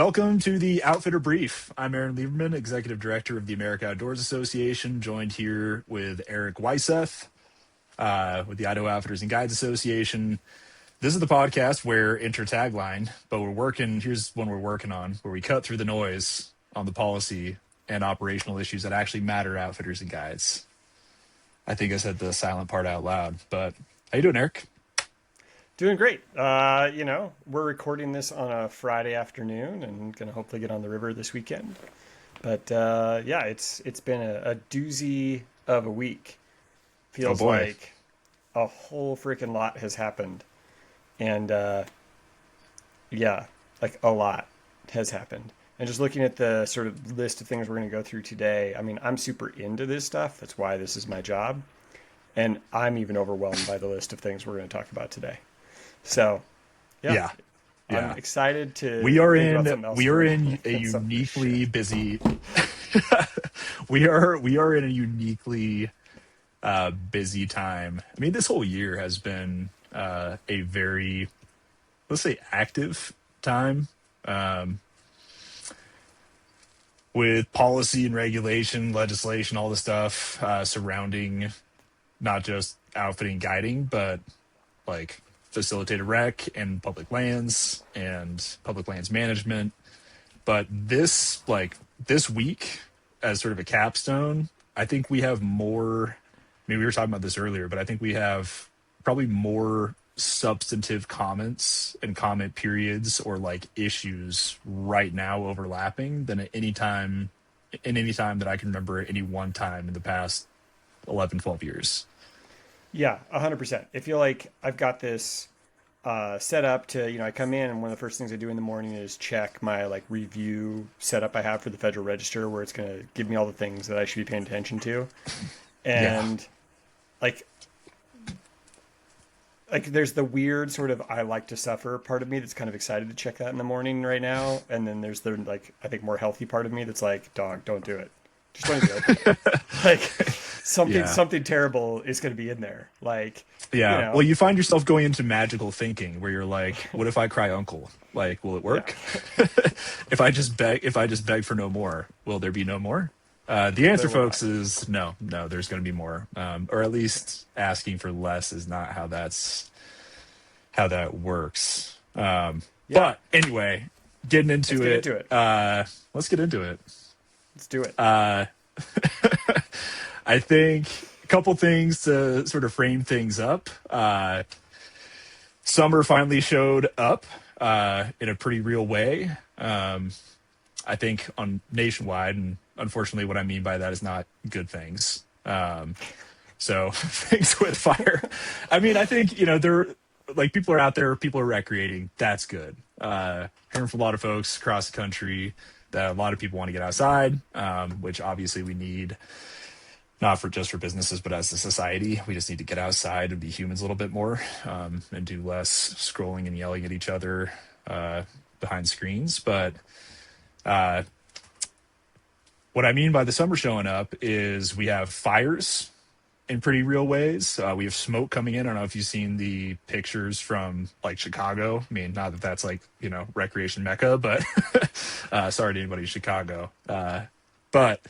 Welcome to the Outfitter Brief. I'm Aaron Lieberman, Executive Director of the America Outdoors Association, joined here with Erik Weiseth with the Idaho Outfitters and Guides Association. This is the podcast where, enter tagline, but here's one we're working on, where we cut through the noise on the policy and operational issues that actually matter to outfitters and guides. I think I said the silent part out loud, but how you doing, Erik? Doing great. We're recording this on a Friday afternoon and going to hopefully get on the river this weekend. But it's been a doozy of a week. Feels like a whole freaking lot has happened. And like a lot has happened. And just looking at the sort of list of things we're going to go through today, I mean, I'm super into this stuff. That's why this is my job. And I'm even overwhelmed by the list of things we're going to talk about today. So, I'm excited to. We are in a uniquely busy. we are in a uniquely busy time. I mean, this whole year has been a very, let's say, active time with policy and regulation, legislation, all the stuff surrounding not just outfitting, guiding, but like facilitated rec and public lands management. But this week, as sort of a capstone, I think we have more, maybe we were talking about this earlier, but I think we have probably more substantive comments and comment periods or like issues right now overlapping than at any time that I can remember at any one time in the past 11, 12 years. Yeah, 100%. I feel like I've got this set up to, I come in and one of the first things I do in the morning is check my like review setup I have for the Federal Register, where it's going to give me all the things that I should be paying attention to. And like there's the weird sort of I like to suffer part of me that's kind of excited to check that in the morning right now. And then there's the like, I think more healthy part of me that's like, dog, don't do it. Just don't do it. Like something terrible is going to be in there. Like, well, you find yourself going into magical thinking where you're like, what if I cry uncle? Like, will it work? Yeah. If I just beg for no more, will there be no more? The answer, folks, is no, there's going to be more. Or at least asking for less is not how that works. But anyway, getting into it. Let's get into it. Let's do it. I think a couple things to sort of frame things up. Summer finally showed up in a pretty real way. I think on nationwide, and unfortunately what I mean by that is not good things. So things with fire. I mean, I think, they're like, people are out there, people are recreating. That's good. Hearing from a lot of folks across the country that a lot of people want to get outside, which obviously we need, not just for businesses, but as a society, we just need to get outside and be humans a little bit more, and do less scrolling and yelling at each other behind screens. But what I mean by the summer showing up is we have fires in pretty real ways. We have smoke coming in. I don't know if you've seen the pictures from like Chicago. I mean, not that that's like, recreation mecca, but sorry to anybody in Chicago. But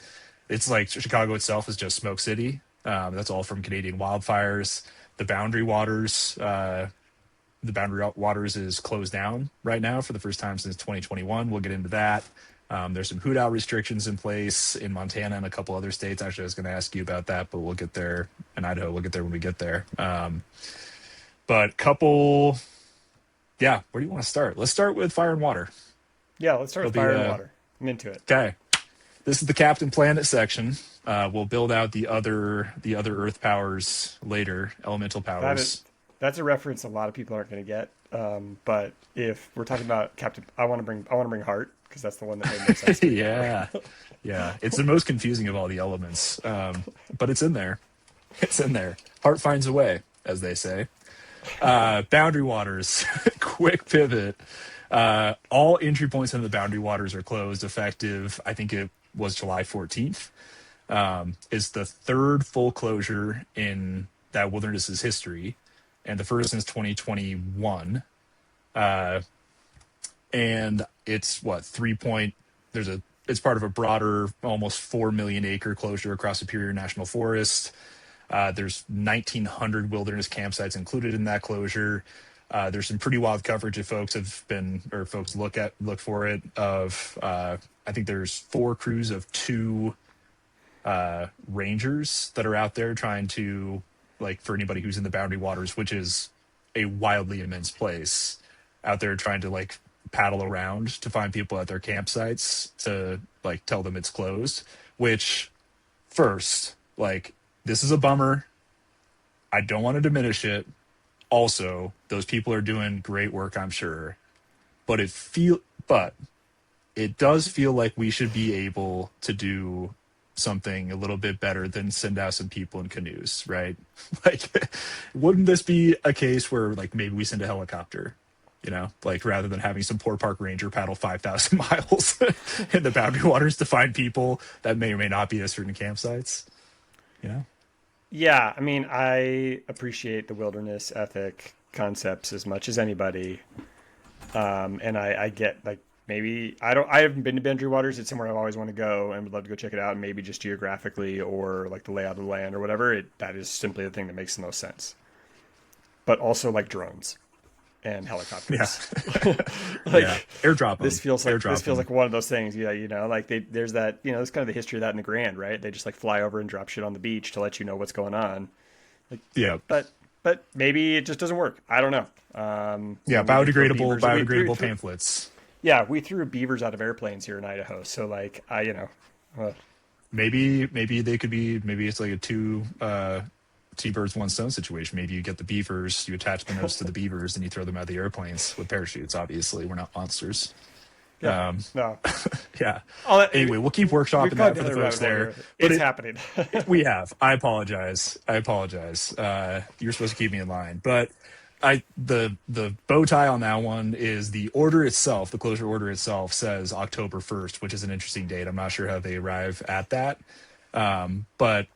it's like Chicago itself is just smoke city. That's all from Canadian wildfires. The Boundary Waters is closed down right now for the first time since 2021. We'll get into that. There's some hoot-owl restrictions in place in Montana and a couple other states. Actually, I was going to ask you about that, but we'll get there. In Idaho, we'll get there when we get there. Where do you want to start? Let's start with fire and water. Yeah, let's start with fire and water. I'm into it. Okay. This is the Captain Planet section. We'll build out the other Earth powers later, elemental powers. That's a reference a lot of people aren't going to get. But if we're talking about Captain, I want to bring Heart, because that's the one that made most sense to me. Yeah. It's the most confusing of all the elements, but it's in there. Heart finds a way, as they say. Boundary Waters, quick pivot. All entry points into the Boundary Waters are closed effective, I think it was July 14th. It's the third full closure in that wilderness's history, and the first since 2021. and it's what 3 point. It's part of a broader, almost 4 million acre closure across Superior National Forest. There's 1,900 wilderness campsites included in that closure. There's some pretty wild coverage if folks have been, or folks look for it. I think there's 4 crews of 2 rangers that are out there trying to, like, for anybody who's in the Boundary Waters, which is a wildly immense place, out there trying to like paddle around to find people at their campsites to like tell them it's closed. Which, first, like, this is a bummer. I don't want to diminish it. Also, those people are doing great work, I'm sure. But it does feel like we should be able to do something a little bit better than send out some people in canoes, right? Like, wouldn't this be a case where like maybe we send a helicopter, like rather than having some poor park ranger paddle 5,000 miles in the Boundary Waters to find people that may or may not be at certain campsites, Yeah, I mean, I appreciate the wilderness ethic concepts as much as anybody. And I get like maybe I haven't been to Boundary Waters. It's somewhere I always want to go and would love to go check it out. And maybe just geographically or like the layout of the land or whatever, that is simply the thing that makes the most sense. But also like drones and helicopters. Airdrop them. This feels like one of those things. Yeah, like there's that. There's kind of the history of that in the Grand, right? They just like fly over and drop shit on the beach to let you know what's going on. Like, yeah, but maybe it just doesn't work. I don't know. Biodegradable pamphlets. Yeah, we threw beavers out of airplanes here in Idaho. So like, maybe they could be, maybe it's like a two birds, one stone situation. Maybe you get the beavers, you attach the nose to the beavers, and you throw them out of the airplanes with parachutes. Obviously, we're not monsters. Yeah, no. Yeah. Anyway, we'll keep workshopping that for the folks there. It's happening. We have. I apologize. You're supposed to keep me in line, but the bow tie on that one is the order itself. The closure order itself says October 1st, which is an interesting date. I'm not sure how they arrive at that, but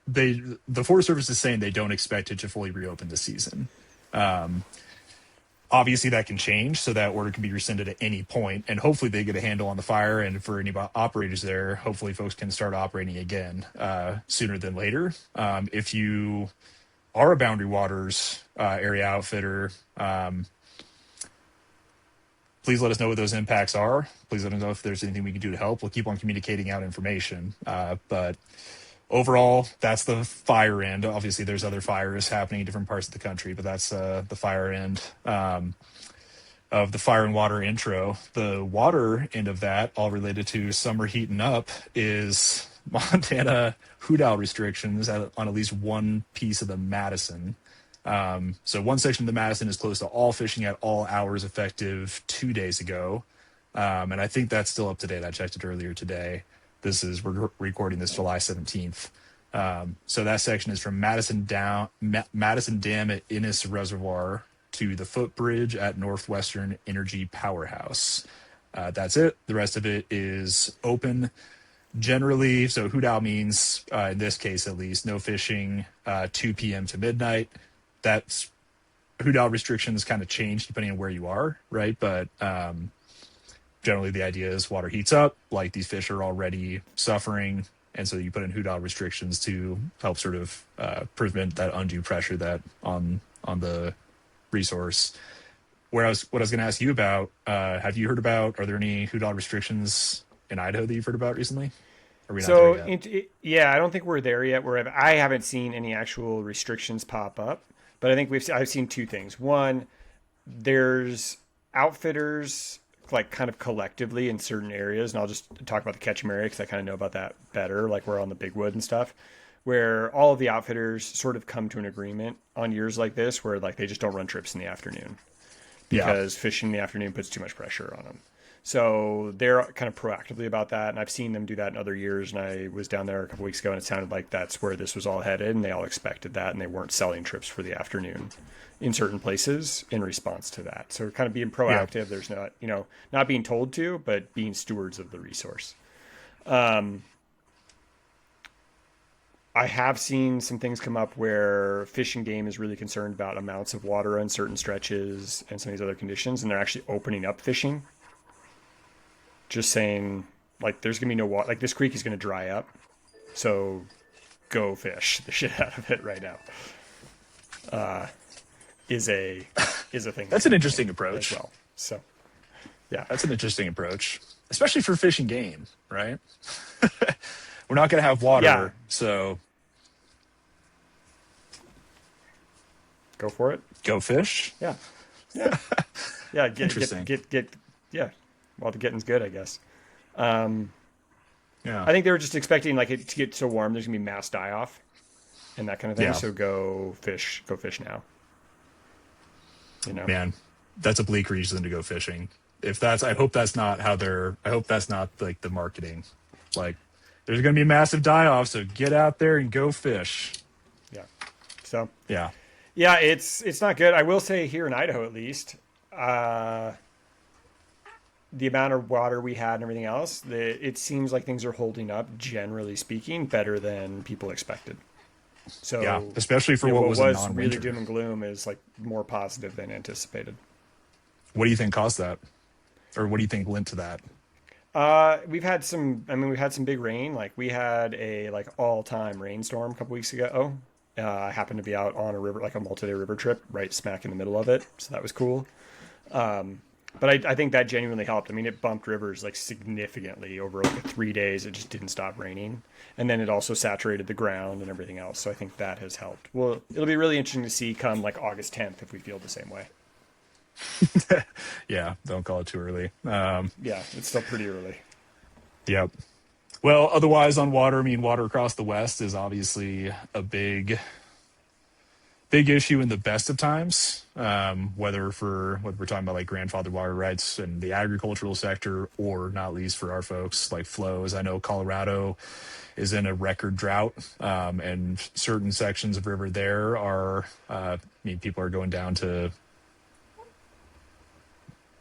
the Forest Service is saying they don't expect it to fully reopen this season. Obviously, that can change, so that order can be rescinded at any point, and hopefully they get a handle on the fire. And for any operators there, hopefully folks can start operating again sooner than later. If you are a Boundary Waters area outfitter, please let us know what those impacts are. Please let us know if there's anything we can do to help. We'll keep on communicating out information. But overall, that's the fire end. Obviously, there's other fires happening in different parts of the country, but that's the fire end of the fire and water intro. The water end of that, all related to summer heating up, is Montana hoot-owl restrictions on at least one piece of the Madison. So one section of the Madison is closed to all fishing at all hours effective 2 days ago. And I think that's still up to date. I checked it earlier today. We're recording this July 17th. So that section is from Madison Dam at Innis Reservoir to the footbridge at Northwestern Energy Powerhouse. That's it. The rest of it is open. Generally, so hoot-owl means, in this case at least, no fishing 2 p.m. to midnight. That's hoot-owl restrictions kind of change depending on where you are, right? But generally the idea is water heats up, like these fish are already suffering, and so you put in hoot-owl restrictions to help sort of prevent that undue pressure that on the resource. What I was going to ask you about, have you heard about, are there any hoot-owl restrictions in Idaho that you've heard about recently? Are we not there yet? I don't think we're there yet. I haven't seen any actual restrictions pop up, but I think I've seen 2 things. One, there's outfitters like kind of collectively in certain areas, and I'll just talk about the Ketchum area because I kind of know about that better, like we're on the Big Wood and stuff, where all of the outfitters sort of come to an agreement on years like this where like they just don't run trips in the afternoon because fishing in the afternoon puts too much pressure on them. So they're kind of proactively about that, and I've seen them do that in other years, and I was down there a couple weeks ago, and it sounded like that's where this was all headed, and they all expected that, and they weren't selling trips for the afternoon in certain places in response to that. So kind of being proactive. Yeah. There's not, not being told to, but being stewards of the resource. I have seen some things come up where Fish and Game is really concerned about amounts of water on certain stretches and some of these other conditions, and they're actually opening up fishing. Just saying, like, there's gonna be no water. Like, this creek is gonna dry up, so go fish the shit out of it right now. Is a thing That's an interesting approach. as well. So, yeah, That's an interesting approach, especially for fish and game, right? We're not going to have water, Yeah. so go for it. go fish. Yeah, yeah, yeah. Interesting. Get. Yeah, well, the getting's good, I guess. I Yeah. think they were just expecting like it to get so warm. There's gonna be mass die off and that kind of thing. Yeah. So go fish now. You know. Man, that's a bleak reason to go fishing. If that's, I hope that's not how they're, I hope that's not like the marketing. Like, there's going to be a massive die off, so get out there and go fish. Yeah. So Yeah. yeah, it's not good. I will say here in Idaho, at least, the amount of water we had and everything else, it seems like things are holding up, generally speaking, better than people expected. So Yeah. Especially for you know, what was a really non-winter. doom and gloom is like more positive than anticipated. What do you think caused that? Or what do you think lent to that? We've had some. I mean, we've had some big rain. Like we had a like all-time rainstorm a couple weeks ago. I happened to be out on a river, like a multi-day river trip, right smack in the middle of it. So that was cool. But I think that genuinely helped. I mean, it bumped rivers like significantly over like 3 days. It just didn't stop raining, and then it also saturated the ground and everything else. So I think that has helped. Well, it'll be really interesting to see come like August 10th if we feel the same way. Yeah. Don't call it too early. Yeah, it's still pretty early. Yep. Well, otherwise on water, I mean, water across the West is obviously a big issue in the best of times. Whether we're talking about like grandfather water rights and the agricultural sector, or not least for our folks like flows. I know Colorado is in a record drought, and certain sections of river there are, I mean, people are going down to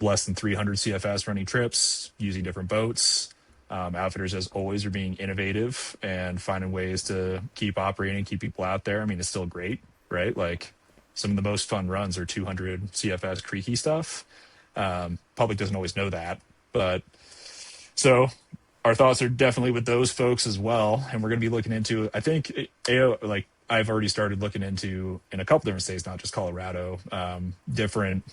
less than 300 CFS running trips using different boats. Outfitters, as always, are being innovative and finding ways to keep operating, keep people out there. I mean, it's still great, right? Like some of the most fun runs are 200 CFS creaky stuff. Public doesn't always know that, but so our thoughts are definitely with those folks as well. And we're going to be looking into, I think, like I've already started looking into in a couple different states, not just Colorado, different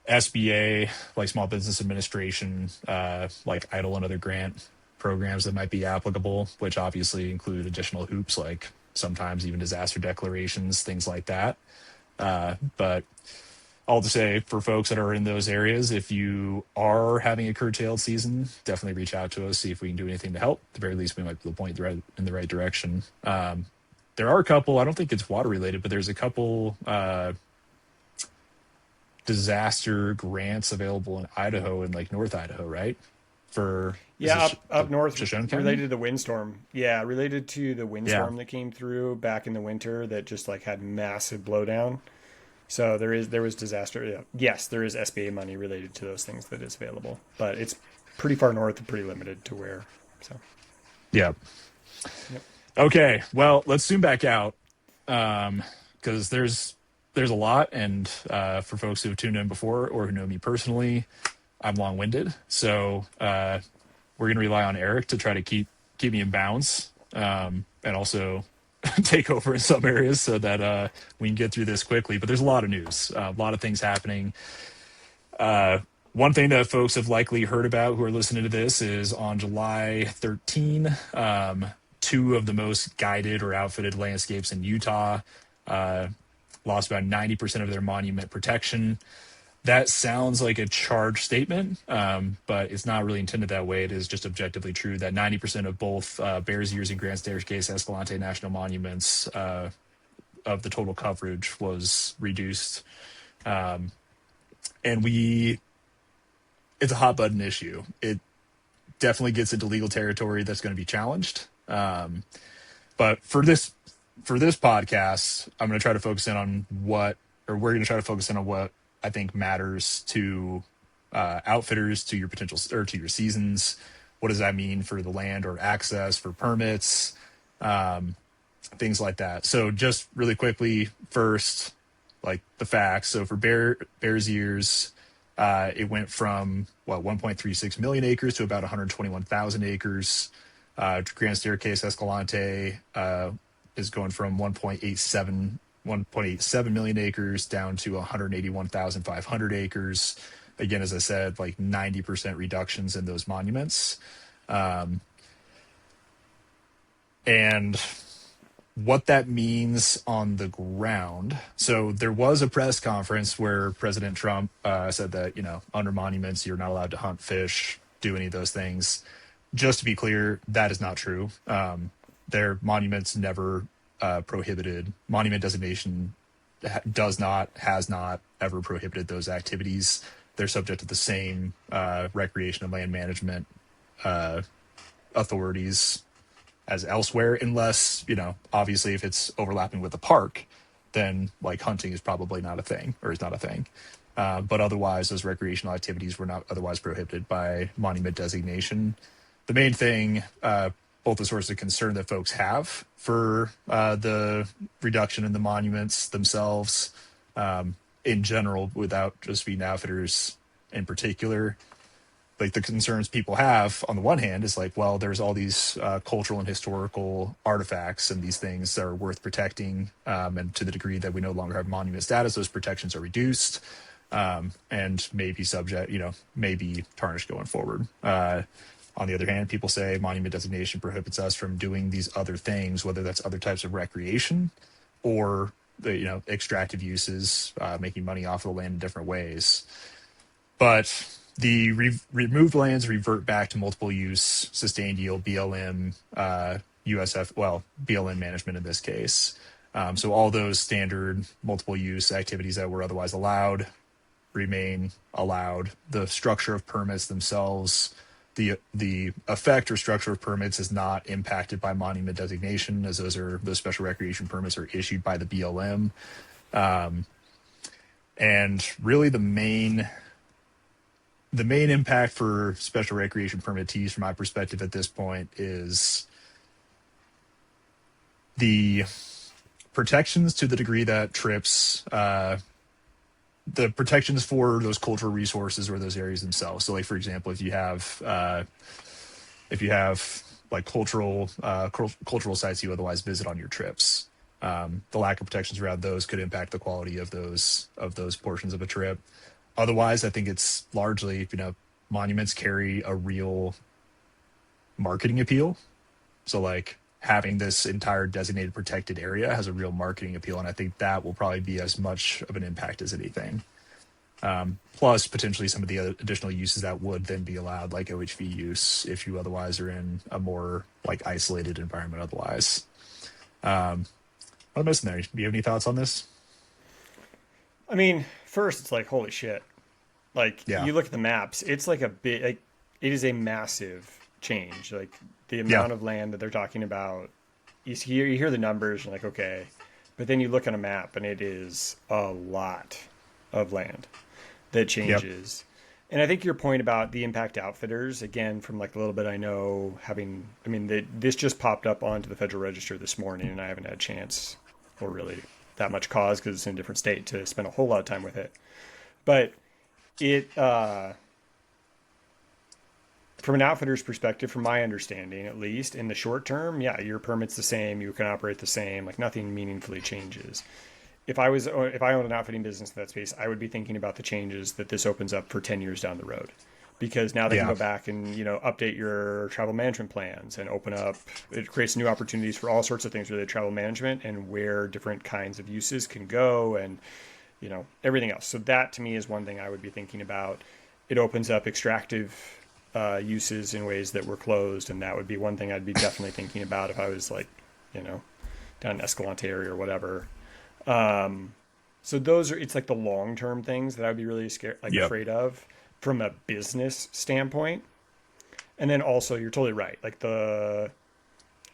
SBA, like Small Business Administration, like EIDL and other grant programs that might be applicable, which obviously include additional hoops, like sometimes even disaster declarations, things like that. But all to say, for folks that are in those areas, if you are having a curtailed season, definitely reach out to us, see if we can do anything to help. At the very least, we might be able to point in the right direction. There are a couple, I don't think it's water related, but there's a couple disaster grants available in Idaho and like North Idaho, right? For Yeah, up north Shoshone County? related to the windstorm. Yeah, related to the windstorm that came through back in the winter that just like had massive blowdown. So there was disaster. Yeah. Yes, there is SBA money related to those things that is available, but it's pretty far north and pretty limited to where. So Yeah. Yep. Okay. Well, let's zoom back out because there's a lot, and for folks who have tuned in before or who know me personally, I'm long-winded. So we're going to rely on Erik to try to keep me in bounds, and also take over in some areas so that we can get through this quickly. But there's a lot of news, a lot of things happening. One thing that folks have likely heard about who are listening to this is on July 13, two of the most guided or outfitted landscapes in Utah lost about 90% of their monument protection. That sounds like a charged statement, but it's not really intended that way. It is just objectively true that 90% of both Bears, Ears, and Grand Staircase-Escalante national monuments of the total coverage was reduced. And it's a hot button issue. It definitely gets into legal territory that's going to be challenged. But for this podcast, I'm going to try to focus in on we're going to try to focus in on what I think matters to outfitters, to your potential or to your seasons. What does that mean for the land or access for permits? things like that. So just really quickly, first, like the facts. So for Bears Ears, it went from 1.36 million acres to about 121,000 acres. Grand Staircase-Escalante is going from 1.87 million acres down to 181,500 acres. Again, as I said, like 90% reductions in those monuments. And what that means on the ground. So there was a press conference where President Trump said that, under monuments, you're not allowed to hunt, fish, do any of those things. Just to be clear, that is not true. Their monuments never prohibited, monument designation has not ever prohibited those activities. They're subject to the same recreation and land management authorities as elsewhere, unless, obviously if it's overlapping with the park, then like hunting is probably not a thing, or is not a thing. But otherwise, those recreational activities were not otherwise prohibited by monument designation. The main thing, both the source of concern that folks have for the reduction in the monuments themselves, in general, without just being outfitters in particular, like the concerns people have on the one hand is like, well, there's all these cultural and historical artifacts and these things that are worth protecting. And to the degree that we no longer have monument status, those protections are reduced and may be subject, may be tarnished going forward. On the other hand, people say monument designation prohibits us from doing these other things, whether that's other types of recreation or the, extractive uses, making money off of the land in different ways. But the removed lands revert back to multiple use, sustained yield, BLM, BLM management in this case. So all those standard multiple use activities that were otherwise allowed remain allowed. The structure of permits themselves, the effect or structure of permits is not impacted by monument designation, as those special recreation permits are issued by the BLM. And really the main impact for special recreation permittees from my perspective at this point is the protections to the degree that trips, the protections for those cultural resources or those areas themselves. So like, for example, if you have like cultural sites you otherwise visit on your trips, the lack of protections around those could impact the quality of those portions of a trip. Otherwise, I think it's largely, monuments carry a real marketing appeal. So like having this entire designated protected area has a real marketing appeal. And I think that will probably be as much of an impact as anything. Plus potentially some of the other additional uses that would then be allowed, like OHV use, if you otherwise are in a more like isolated environment otherwise. What am I missing there? Do you have any thoughts on this? I mean, first it's like, holy shit. Like you look at the maps, it's like it is a massive change. Like the amount of land that they're talking about, you hear the numbers and like, okay, but then you look on a map and it is a lot of land that changes. And I think your point about the impact outfitters, again, from like a little bit I know, this just popped up onto the Federal Register this morning and I haven't had a chance or really that much cause because it's in a different state to spend a whole lot of time with it. But it, from an outfitter's perspective, from my understanding, at least in the short term, your permit's the same, you can operate the same, like nothing meaningfully changes. If I owned an outfitting business in that space, I would be thinking about the changes that this opens up for 10 years down the road. Because now they can go back and, update your travel management plans and open up, it creates new opportunities for all sorts of things related to travel management and where different kinds of uses can go and, everything else. So that to me is one thing I would be thinking about. It opens up extractive uses in ways that were closed. And that would be one thing I'd be definitely thinking about if I was like, down in Escalante area or whatever. So it's like the long-term things that I'd be really afraid of from a business standpoint. And then also you're totally right. Like I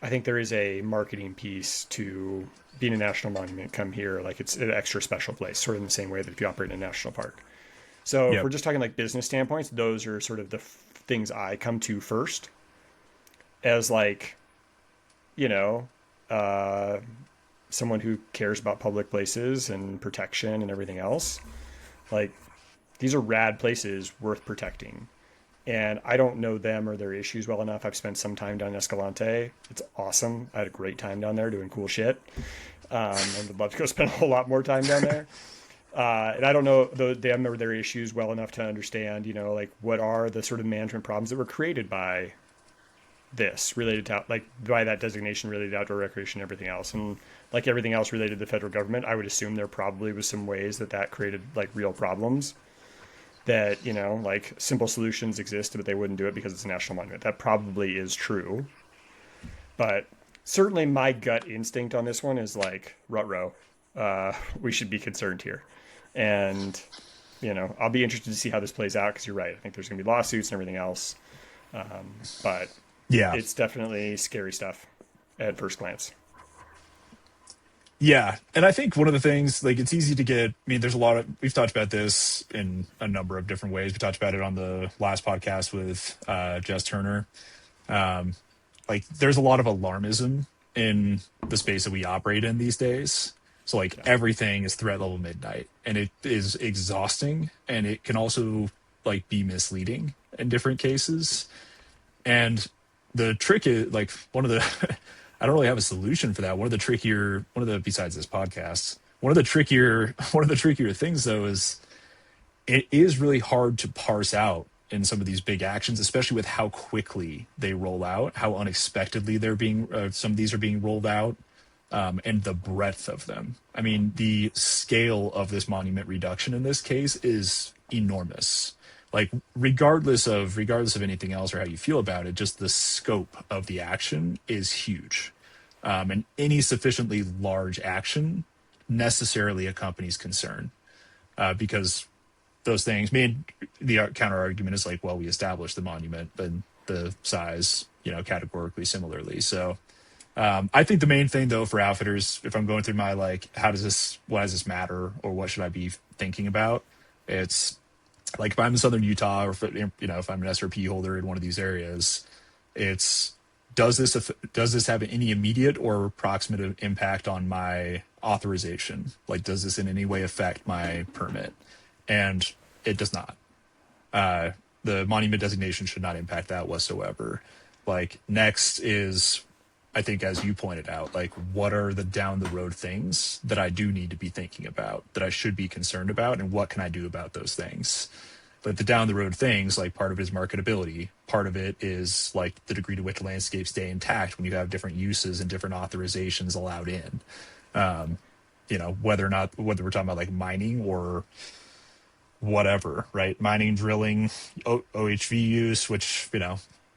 think there is a marketing piece to being a national monument, come here. Like it's an extra special place, sort of in the same way that if you operate in a national park. So if we're just talking like business standpoints, those are sort of the things I come to first as like, someone who cares about public places and protection and everything else, like these are rad places worth protecting. And I don't know them or their issues well enough. I've spent some time down in Escalante. It's awesome. I had a great time down there doing cool shit. And would love to go spend a whole lot more time down there. And I don't know them or their issues well enough to understand, like what are the sort of management problems that were created by this related to like by that designation related to outdoor recreation and everything else. And like everything else related to the federal government, I would assume there probably was some ways that created like real problems that, like simple solutions exist, but they wouldn't do it because it's a national monument. That probably is true. But certainly my gut instinct on this one is like, ruh-roh, we should be concerned here. And, I'll be interested to see how this plays out because you're right. I think there's going to be lawsuits and everything else. But Yeah. it's definitely scary stuff at first glance. Yeah. And I think one of the things, like, it's easy to get, I mean, there's a lot of, we've talked about this in a number of different ways. We talked about it on the last podcast with Jess Turner. Like, there's a lot of alarmism in the space that we operate in these days. So, like, everything is threat level midnight, and it is exhausting, and it can also, like, be misleading in different cases. And the trick is, like, one of the, I don't really have a solution for that. Besides this podcast, one of the trickier things though is it is really hard to parse out in some of these big actions, especially with how quickly they roll out, how unexpectedly some of these are being rolled out, and the breadth of them. I mean, the scale of this monument reduction in this case is enormous. Like, regardless of anything else or how you feel about it, just the scope of the action is huge. And any sufficiently large action necessarily accompanies concern, because those things, I mean, the counter argument is like, well, we established the monument and the size, categorically similarly. So I think the main thing though for outfitters, if I'm going through my, like, why does this matter, or what should I be thinking about? It's like, if I'm in southern Utah, or if I'm an SRP holder in one of these areas, it's, does this have any immediate or proximate impact on my authorization? Like, does this in any way affect my permit? And it does not. The monument designation should not impact that whatsoever. Like, next is, I think, as you pointed out, like, what are the down the road things that I do need to be thinking about, that I should be concerned about, and what can I do about those things? But the down the road things, like, part of it is marketability. Part of it is, like, the degree to which landscapes stay intact when you have different uses and different authorizations allowed in. Whether we're talking about, like, mining or whatever, right? Mining, drilling, OHV use, which,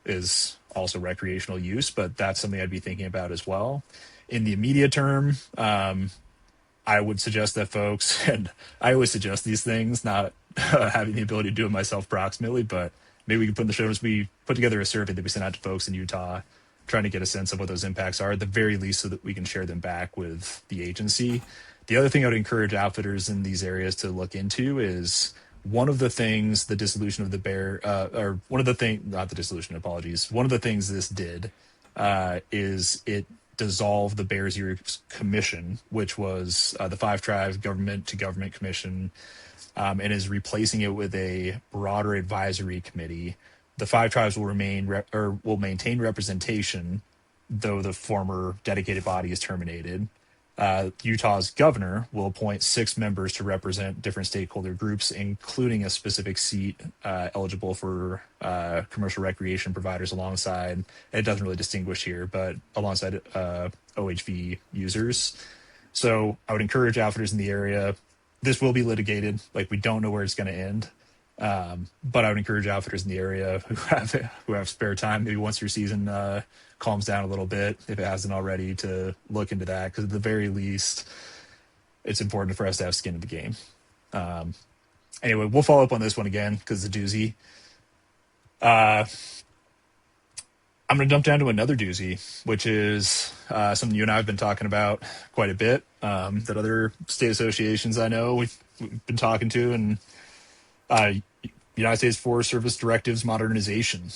is also recreational use, but that's something I'd be thinking about as well. In the immediate term, I would suggest that folks, and I always suggest these things, not having the ability to do it myself proximately, but maybe we can put in the show notes, we put together a survey that we sent out to folks in Utah, trying to get a sense of what those impacts are, at the very least, so that we can share them back with the agency. The other thing I would encourage outfitters in these areas to look into is one of the things the dissolution of the bear, or one of the things, not the dissolution, apologies. One of the things this did is it dissolved the Bears Ears Commission, which was the Five Tribes Government to Government Commission, and is replacing it with a broader advisory committee. The Five Tribes will will maintain representation, though the former dedicated body is terminated. Utah's governor will appoint 6 members to represent different stakeholder groups, including a specific seat eligible for commercial recreation providers alongside, it doesn't really distinguish here, but alongside OHV users. So I would encourage outfitters in the area. This will be litigated. Like, we don't know where it's going to end. But I would encourage outfitters in the area who have spare time, maybe once your season calms down a little bit, if it hasn't already, to look into that, because at the very least, it's important for us to have skin in the game. Anyway, we'll follow up on this one again because it's a doozy. I'm going to jump down to another doozy, which is something you and I have been talking about quite a bit, that other state associations I know we've been talking to, and United States Forest Service directives modernization.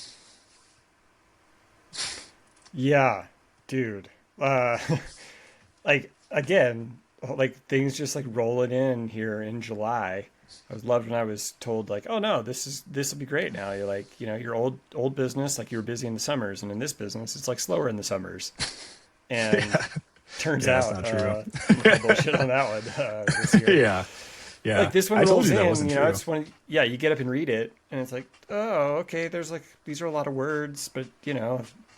Yeah, dude. uh, like again, like things just like rolling in here in July. I was loved when I was told like, oh no, this will be great now. You're like, your old business, like you were busy in the summers, and in this business, it's like slower in the summers. And turns Yeah, that's out, not true. I'm gonna call bullshit on that one this year. Yeah. Like Yeah. this one I told rolls you that in, wasn't true. it's when you get up and read it, and it's like, oh, okay, there's like these are a lot of words, but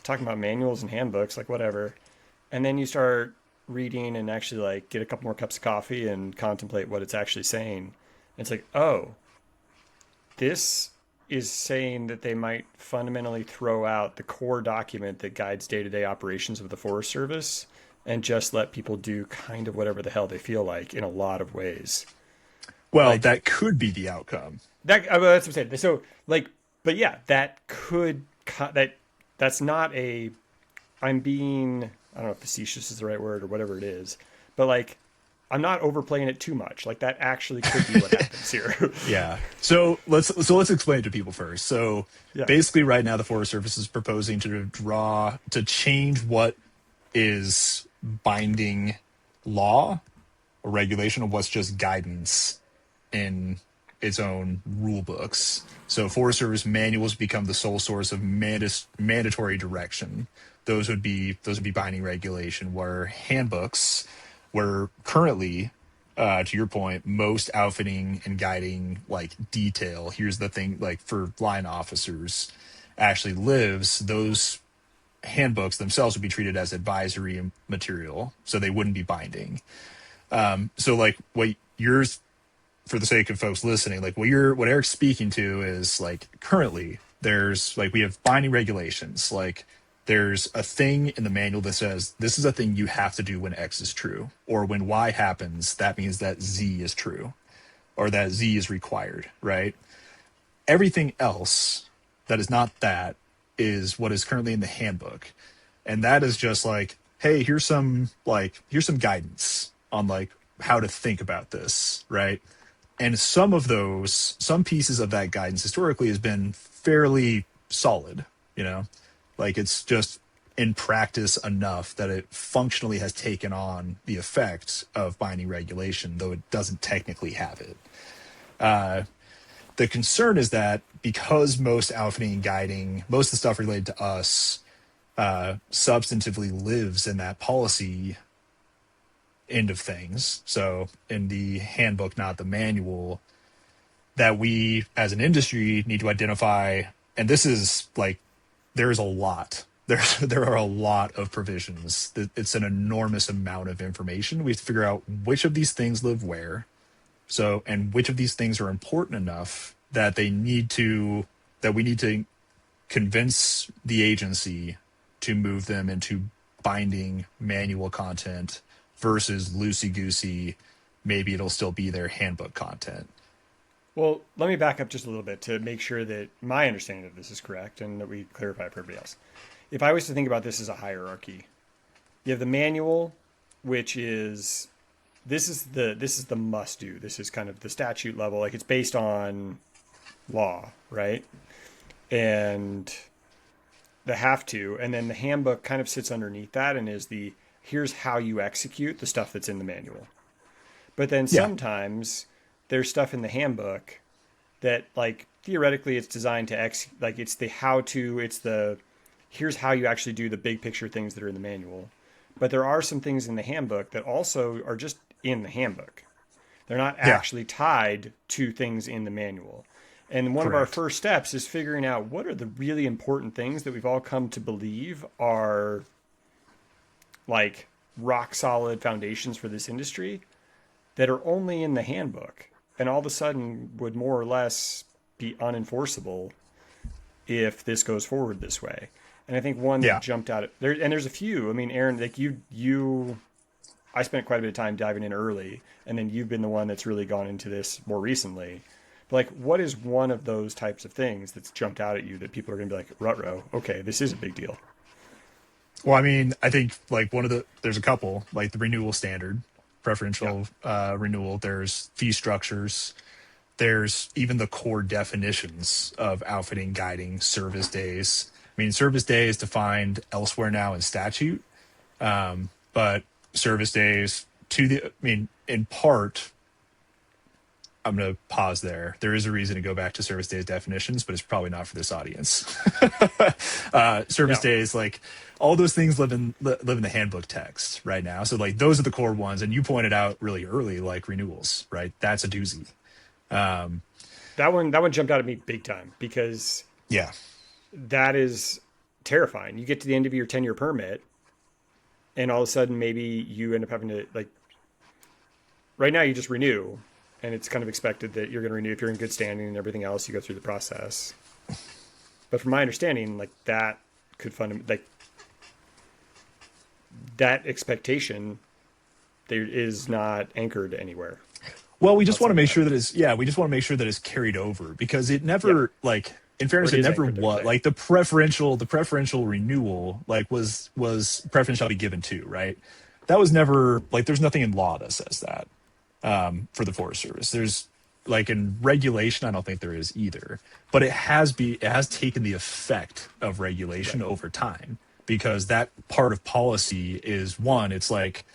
talking about manuals and handbooks, like whatever. And then you start reading and actually like get a couple more cups of coffee and contemplate what it's actually saying. And it's like, oh, this is saying that they might fundamentally throw out the core document that guides day-to-day operations of the Forest Service and just let people do kind of whatever the hell they feel like in a lot of ways. Well, Like that could be the outcome. well, that's what I'm saying. So like, but yeah, that could that's not a. I'm being, I don't know if facetious is the right word or whatever it is, but like I'm not overplaying it too much. Like that actually could be what happens here. Yeah. So let's explain it to people first. So Yeah. basically right now the Forest Service is proposing to change what is binding law or regulation of what's just guidance in its own rule books. So Forest Service manuals become the sole source of mandatory direction. Those would be binding regulation. Where handbooks, where currently, to your point, most outfitting and guiding like detail. Here's the thing, like for line officers, actually lives. Those handbooks themselves would be treated as advisory material, so they wouldn't be binding. So like what yours, for the sake of folks listening, like what Eric's speaking to is like currently there's like we have binding regulations. Like there's a thing in the manual that says this is a thing you have to do when X is true, or when Y happens, that means that Z is true, or that Z is required, right? Everything else that is not that is what is currently in the handbook. And that is just like, hey, here's some guidance on like how to think about this, right? And some pieces of that guidance historically has been fairly solid, you know, like it's just in practice enough that it functionally has taken on the effect of binding regulation, though it doesn't technically have it. The concern is that because most outfitting and guiding, most of the stuff related to us, substantively lives in that policy end of things. So in the handbook, not the manual, that we as an industry need to identify, and this is like, there's a lot. There are a lot of provisions. It's an enormous amount of information. We have to figure out which of these things live where. So, and which of these things are important enough that we need to convince the agency to move them into binding manual content versus loosey-goosey, maybe it'll still be their handbook content. Well, let me back up just a little bit to make sure that my understanding of this is correct and that we clarify it for everybody else. If I was to think about this as a hierarchy, you have the manual, which is this is the must do. This is kind of the statute level, like it's based on law, right? And the have to, and then the handbook kind of sits underneath that and is the here's how you execute the stuff that's in the manual. But then Yeah, sometimes there's stuff in the handbook that like theoretically it's designed to like it's the how to, it's the here's how you actually do the big picture things that are in the manual. But there are some things in the handbook that also are just in the handbook. They're not yeah, actually tied to things in the manual. And one of our correct. first steps is figuring out what are the really important things that we've all come to believe are like rock solid foundations for this industry that are only in the handbook and all of a sudden would more or less be unenforceable if this goes forward this way. And I think one that Yeah. jumped out there, and there's a few. I mean, Aaron, like I spent quite a bit of time diving in early, and then you've been the one that's really gone into this more recently. But like, what is one of those types of things that's jumped out at you that people are going to be like, "Rutro, okay, this is a big deal." Well, I mean, I think like there's a couple, like the renewal standard, Yeah, preferential renewal. There's fee structures. There's even the core definitions of outfitting, guiding, service days. I mean, service day is defined elsewhere now in statute. But service days I mean, in part, I'm going to pause there. There is a reason to go back to service days definitions, but it's probably not for this audience. Service Yeah. days, like all those things live in the handbook text right now. So like those are the core ones. And you pointed out really early, like renewals, right? That's a doozy. That one jumped out at me big time because Yeah. that is terrifying. You get to the end of your 10-year permit and all of a sudden maybe you end up having to, like, right now you just renew and it's kind of expected that you're going to renew if you're in good standing and everything else, you go through the process. But from my understanding, like that could like that expectation there is not anchored anywhere. Well, we just want to Outside make of sure that. that we just want to make sure that it's carried over because it Yeah. never like in Or fairness, it it is never anchored there was today. like the preferential renewal like was preference shall be given to, right? That was never like there's nothing in law that says that for the Forest Service. There's like in regulation, I don't think there is either, but it has taken the effect of regulation Right. over time because that part of policy is one, it's like,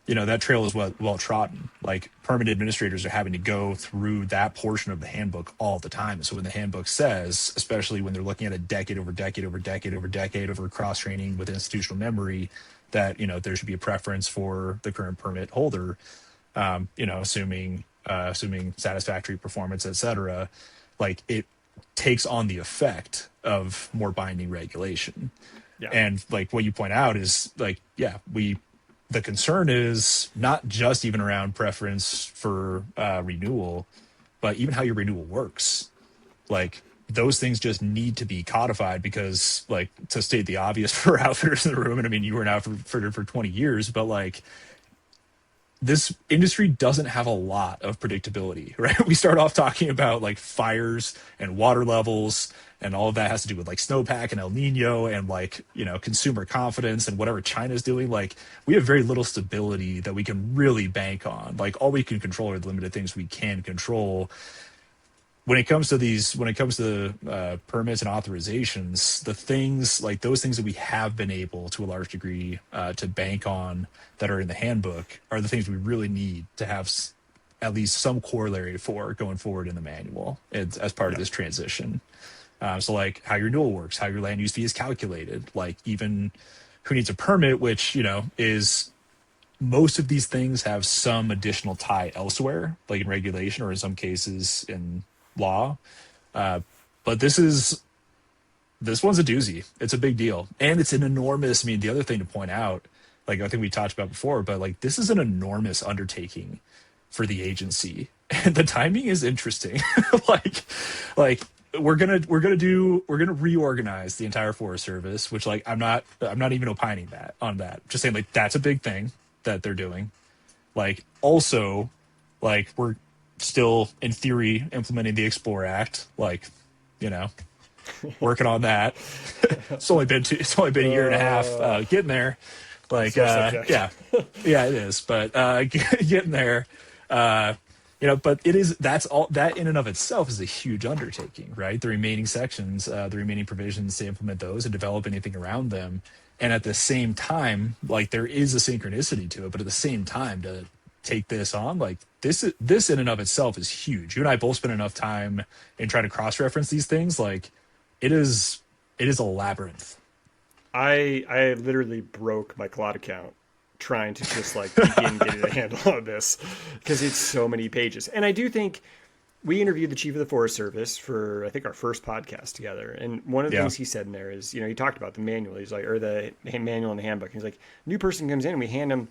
you know, that trail is well trodden. Like permit administrators are having to go through that portion of the handbook all the time. So when the handbook says, especially when they're looking at a decade over decade over decade over decade over cross training with institutional memory, that you know there should be a preference for the current permit holder, you know, assuming satisfactory performance, et cetera, like it takes on the effect of more binding regulation. Yeah. And like what you point out is like, yeah, the concern is not just even around preference for renewal, but even how your renewal works. Like those things just need to be codified because, like, to state the obvious for outfitters in the room, and I mean, you were an outfitter for 20 years, but like this industry doesn't have a lot of predictability, right? We start off talking about like fires and water levels, and all of that has to do with like snowpack and El Nino and like, you know, consumer confidence and whatever China's doing. Like we have very little stability that we can really bank on. Like all we can control are the limited things we can control. When it comes to permits and authorizations, the things like those things that we have been able to a large degree to bank on that are in the handbook are the things we really need to have at least some corollary for going forward in the manual as part of Yeah. this transition. So like how your renewal works, how your land use fee is calculated, like even who needs a permit, which, you know, is most of these things have some additional tie elsewhere, like in regulation or in some cases in law. But this one's a doozy. It's a big deal. And it's an enormous, I mean, the other thing to point out, like I think we talked about before, but like this is an enormous undertaking for the agency. And the timing is interesting. like we're gonna reorganize the entire Forest Service, which like I'm not even opining on that. Just saying like that's a big thing that they're doing. Like also, like we're still in theory implementing the Explore Act, like, you know, working on that. It's only been a year and a half getting there. Like Sore subject. yeah, it is, but getting there. You know, but that's all that in and of itself is a huge undertaking, right? The remaining sections, the remaining provisions to implement those and develop anything around them. And at the same time, like there is a synchronicity to it, but at the same time to take this on, like this in and of itself is huge. You and I both spend enough time in trying to cross-reference these things. Like it is a labyrinth. I literally broke my cloud account trying to just like begin getting a handle on this because it's so many pages. And I do think we interviewed the chief of the Forest Service for I think our first podcast together, and one of the Yeah, things he said in there is, you know, he talked about the manual. He's like, or the manual and the handbook. He's like, new person comes in and we hand them,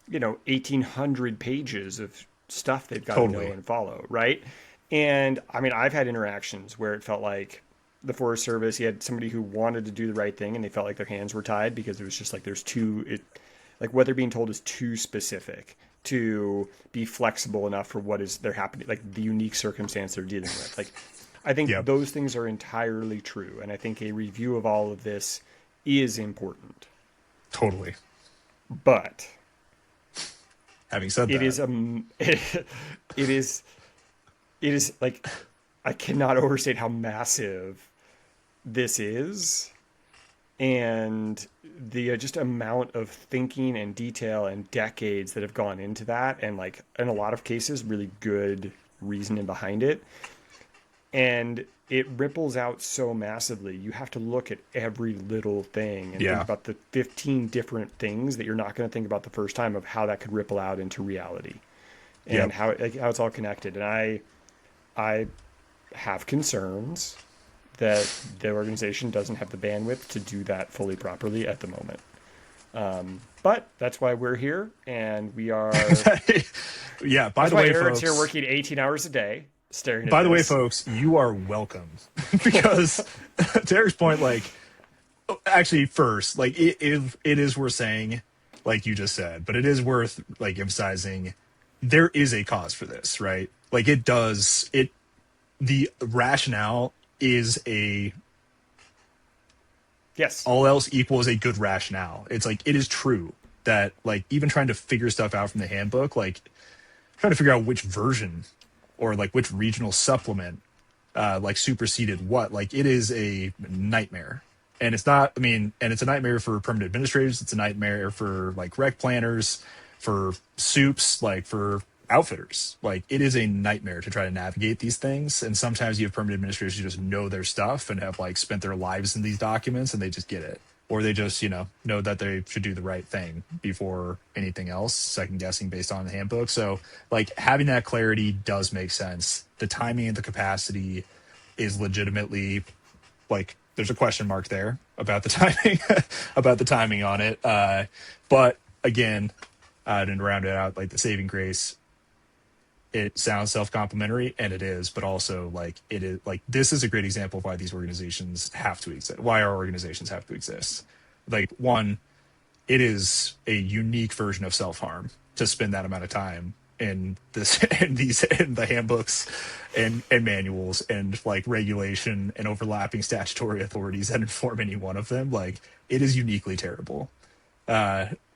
you know, 1,800 pages of stuff they've got to know totally. and follow, right? And I mean, I've had interactions where it felt like the Forest Service, he had somebody who wanted to do the right thing and they felt like their hands were tied because it was just like like what they're being told is too specific to be flexible enough for what is they're happening, like the unique circumstance they're dealing with. Like, I think Yep, those things are entirely true, and I think a review of all of this is important. totally. But Having said it that, is it is like I cannot overstate how massive this is, and the just amount of thinking and detail and decades that have gone into that, and like in a lot of cases really good reasoning behind it, and it ripples out so massively. You have to look at every little thing and think Yeah. about the 15 different things that you're not going to think about the first time, of how that could ripple out into reality, and Yep. how it's all connected. And I have concerns that the organization doesn't have the bandwidth to do that fully properly at the moment. But that's why we're here, and we are. Yeah. That's why Aaron's here working 18 hours a day, staring at By the way, this. folks, you are welcome because to Eric's point, like, actually, first, like, it is worth saying, like you just said, but it is worth like emphasizing there is a cause for this, right? Like, the rationale is Yes. all else equals a good rationale. It's like, it is true that, like, even trying to figure stuff out from the handbook, like trying to figure out which version or like which regional supplement like superseded what, like, it is a nightmare. And it's not, I mean, and it's a nightmare for permanent administrators. It's a nightmare for like rec planners, for soups, like for outfitters. Like, it is a nightmare to try to navigate these things. And sometimes you have permanent administrators who just know their stuff and have like spent their lives in these documents, and they just get it. Or they just, know that they should do the right thing before anything else, second guessing based on the handbook. So like, having that clarity does make sense. The timing and the capacity is legitimately, like, there's a question mark there about the timing, about the timing on it. But again, and to round it out, like, the saving grace, it sounds self-complimentary, and it is, but also, like, it is, like, this is a great example of why these organizations have to exist, why our organizations have to exist. Like, one, it is a unique version of self-harm to spend that amount of time in this in the handbooks and manuals and like regulation and overlapping statutory authorities that inform any one of them. Like, it is uniquely terrible.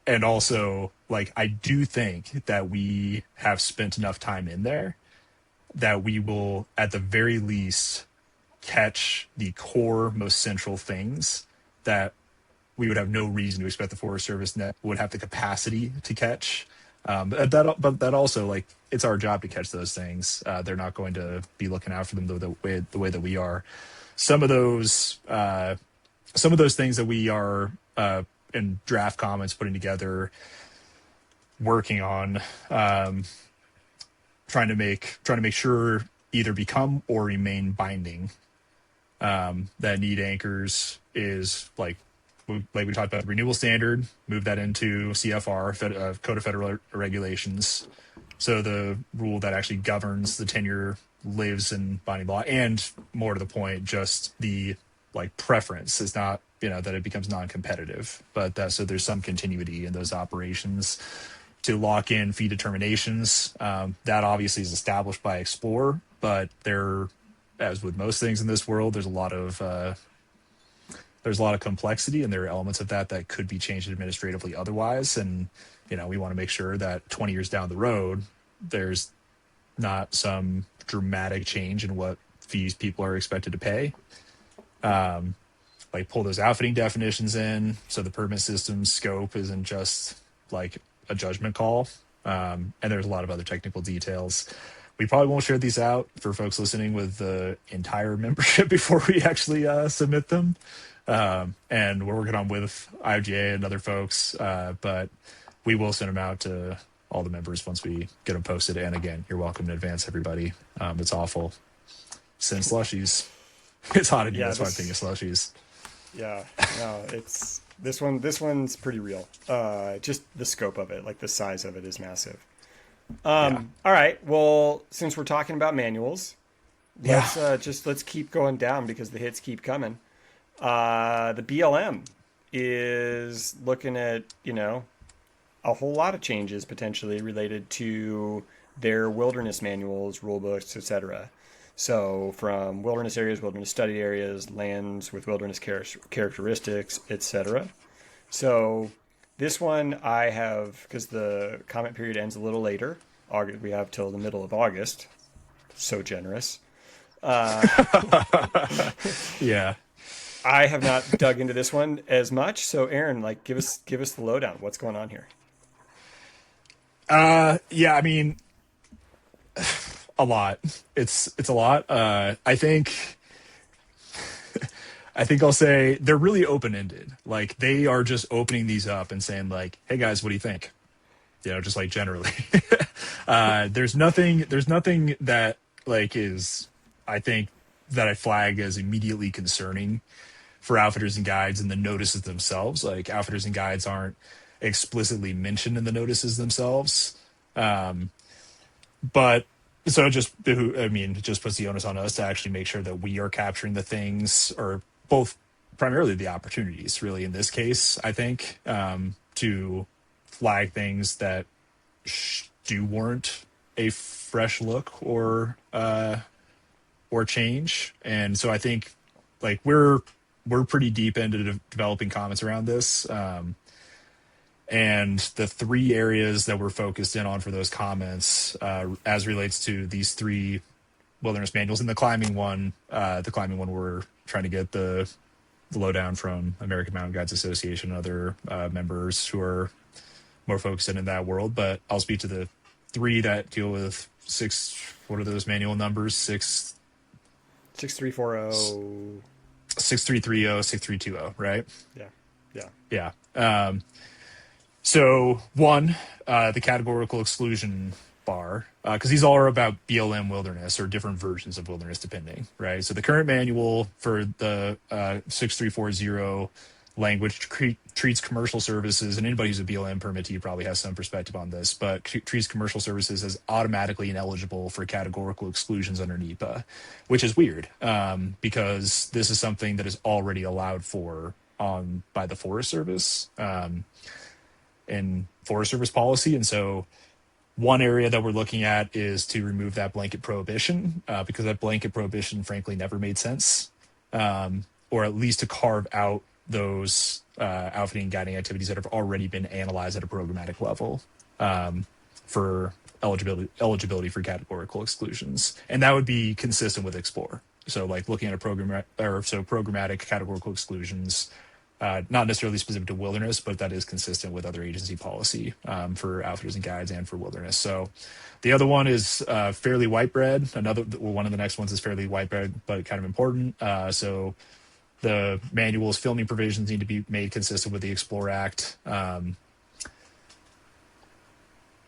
And also, like, I do think that we have spent enough time in there that we will, at the very least, catch the core, most central things that we would have no reason to expect the Forest Service net would have the capacity to catch. But that also, like, it's our job to catch those things. They're not going to be looking out for them the way that we are. Some of those things that we are in draft comments putting together, working on, trying to make sure either become or remain binding. That need anchors is like we talked about the renewal standard, move that into CFR, Code of Federal Regulations. So the rule that actually governs the tenure lives in binding law, and more to the point, just the like preference is not, that it becomes non-competitive, but so there's some continuity in those operations to lock in fee determinations. That obviously is established by Explorer, but there, as with most things in this world, there's a lot of complexity, and there are elements of that could be changed administratively otherwise. And, we want to make sure that 20 years down the road, there's not some dramatic change in what fees people are expected to pay. Like, pull those outfitting definitions in, so the permit system scope isn't just like a judgment call. And there's a lot of other technical details. We probably won't share these out for folks listening with the entire membership before we actually submit them. And we're working on with IOGA and other folks, but we will send them out to all the members once we get them posted. And again, you're welcome in advance, everybody. It's awful. Send slushies. It's hot in here. That's why I'm thinking slushies. Yeah, no, it's this one's pretty real. Just the scope of it, like the size of it, is massive. All right. Well, since we're talking about manuals, let's keep going down because the hits keep coming. The BLM is looking at, a whole lot of changes potentially related to their wilderness manuals, rule books, etc. So from wilderness areas, wilderness study areas, lands with wilderness characteristics, etc. So this one I have, because the comment period ends a little later. August, we have till the middle of August. So generous. Yeah. I have not dug into this one as much. So Aaron, like, give us the lowdown. What's going on here? Yeah, I mean, a lot. It's a lot. I think I'll say they're really open ended. Like they are just opening these up and saying like, "Hey guys, what do you think?" Just like generally. There's nothing that like is, I think, that I flag as immediately concerning for outfitters and guides in the notices themselves. Like outfitters and guides aren't explicitly mentioned in the notices themselves. But so it just puts the onus on us to actually make sure that we are capturing the things, or both, primarily the opportunities, really in this case, I think, to flag things that do warrant a fresh look or change. And so I think like we're pretty deep into developing comments around this. And the three areas that we're focused in on for those comments, as relates to these three wilderness manuals, and the climbing one, we're trying to get the lowdown from American Mountain Guides Association and other members who are more focused in that world. But I'll speak to the three that deal with six. What are those manual numbers? 6340. 6330, 6320, right? Yeah. Yeah. Yeah. So one, the categorical exclusion bar, because these all are about BLM wilderness or different versions of wilderness depending, right? So the current manual for the 6340 language treats commercial services, and anybody who's a BLM permittee probably has some perspective on this, but treats commercial services as automatically ineligible for categorical exclusions under NEPA, which is weird, because this is something that is already allowed for by the Forest Service. In Forest Service policy. And so one area that we're looking at is to remove that blanket prohibition, because that blanket prohibition, frankly, never made sense, or at least to carve out those outfitting and guiding activities that have already been analyzed at a programmatic level, for eligibility for categorical exclusions. And that would be consistent with Explore. So like looking at programmatic categorical exclusions, not necessarily specific to wilderness, but that is consistent with other agency policy, for outfitters and guides and for wilderness. So the other one is fairly white bread. One of the next ones is fairly white bread, but kind of important. So the manual's filming provisions need to be made consistent with the Explore Act.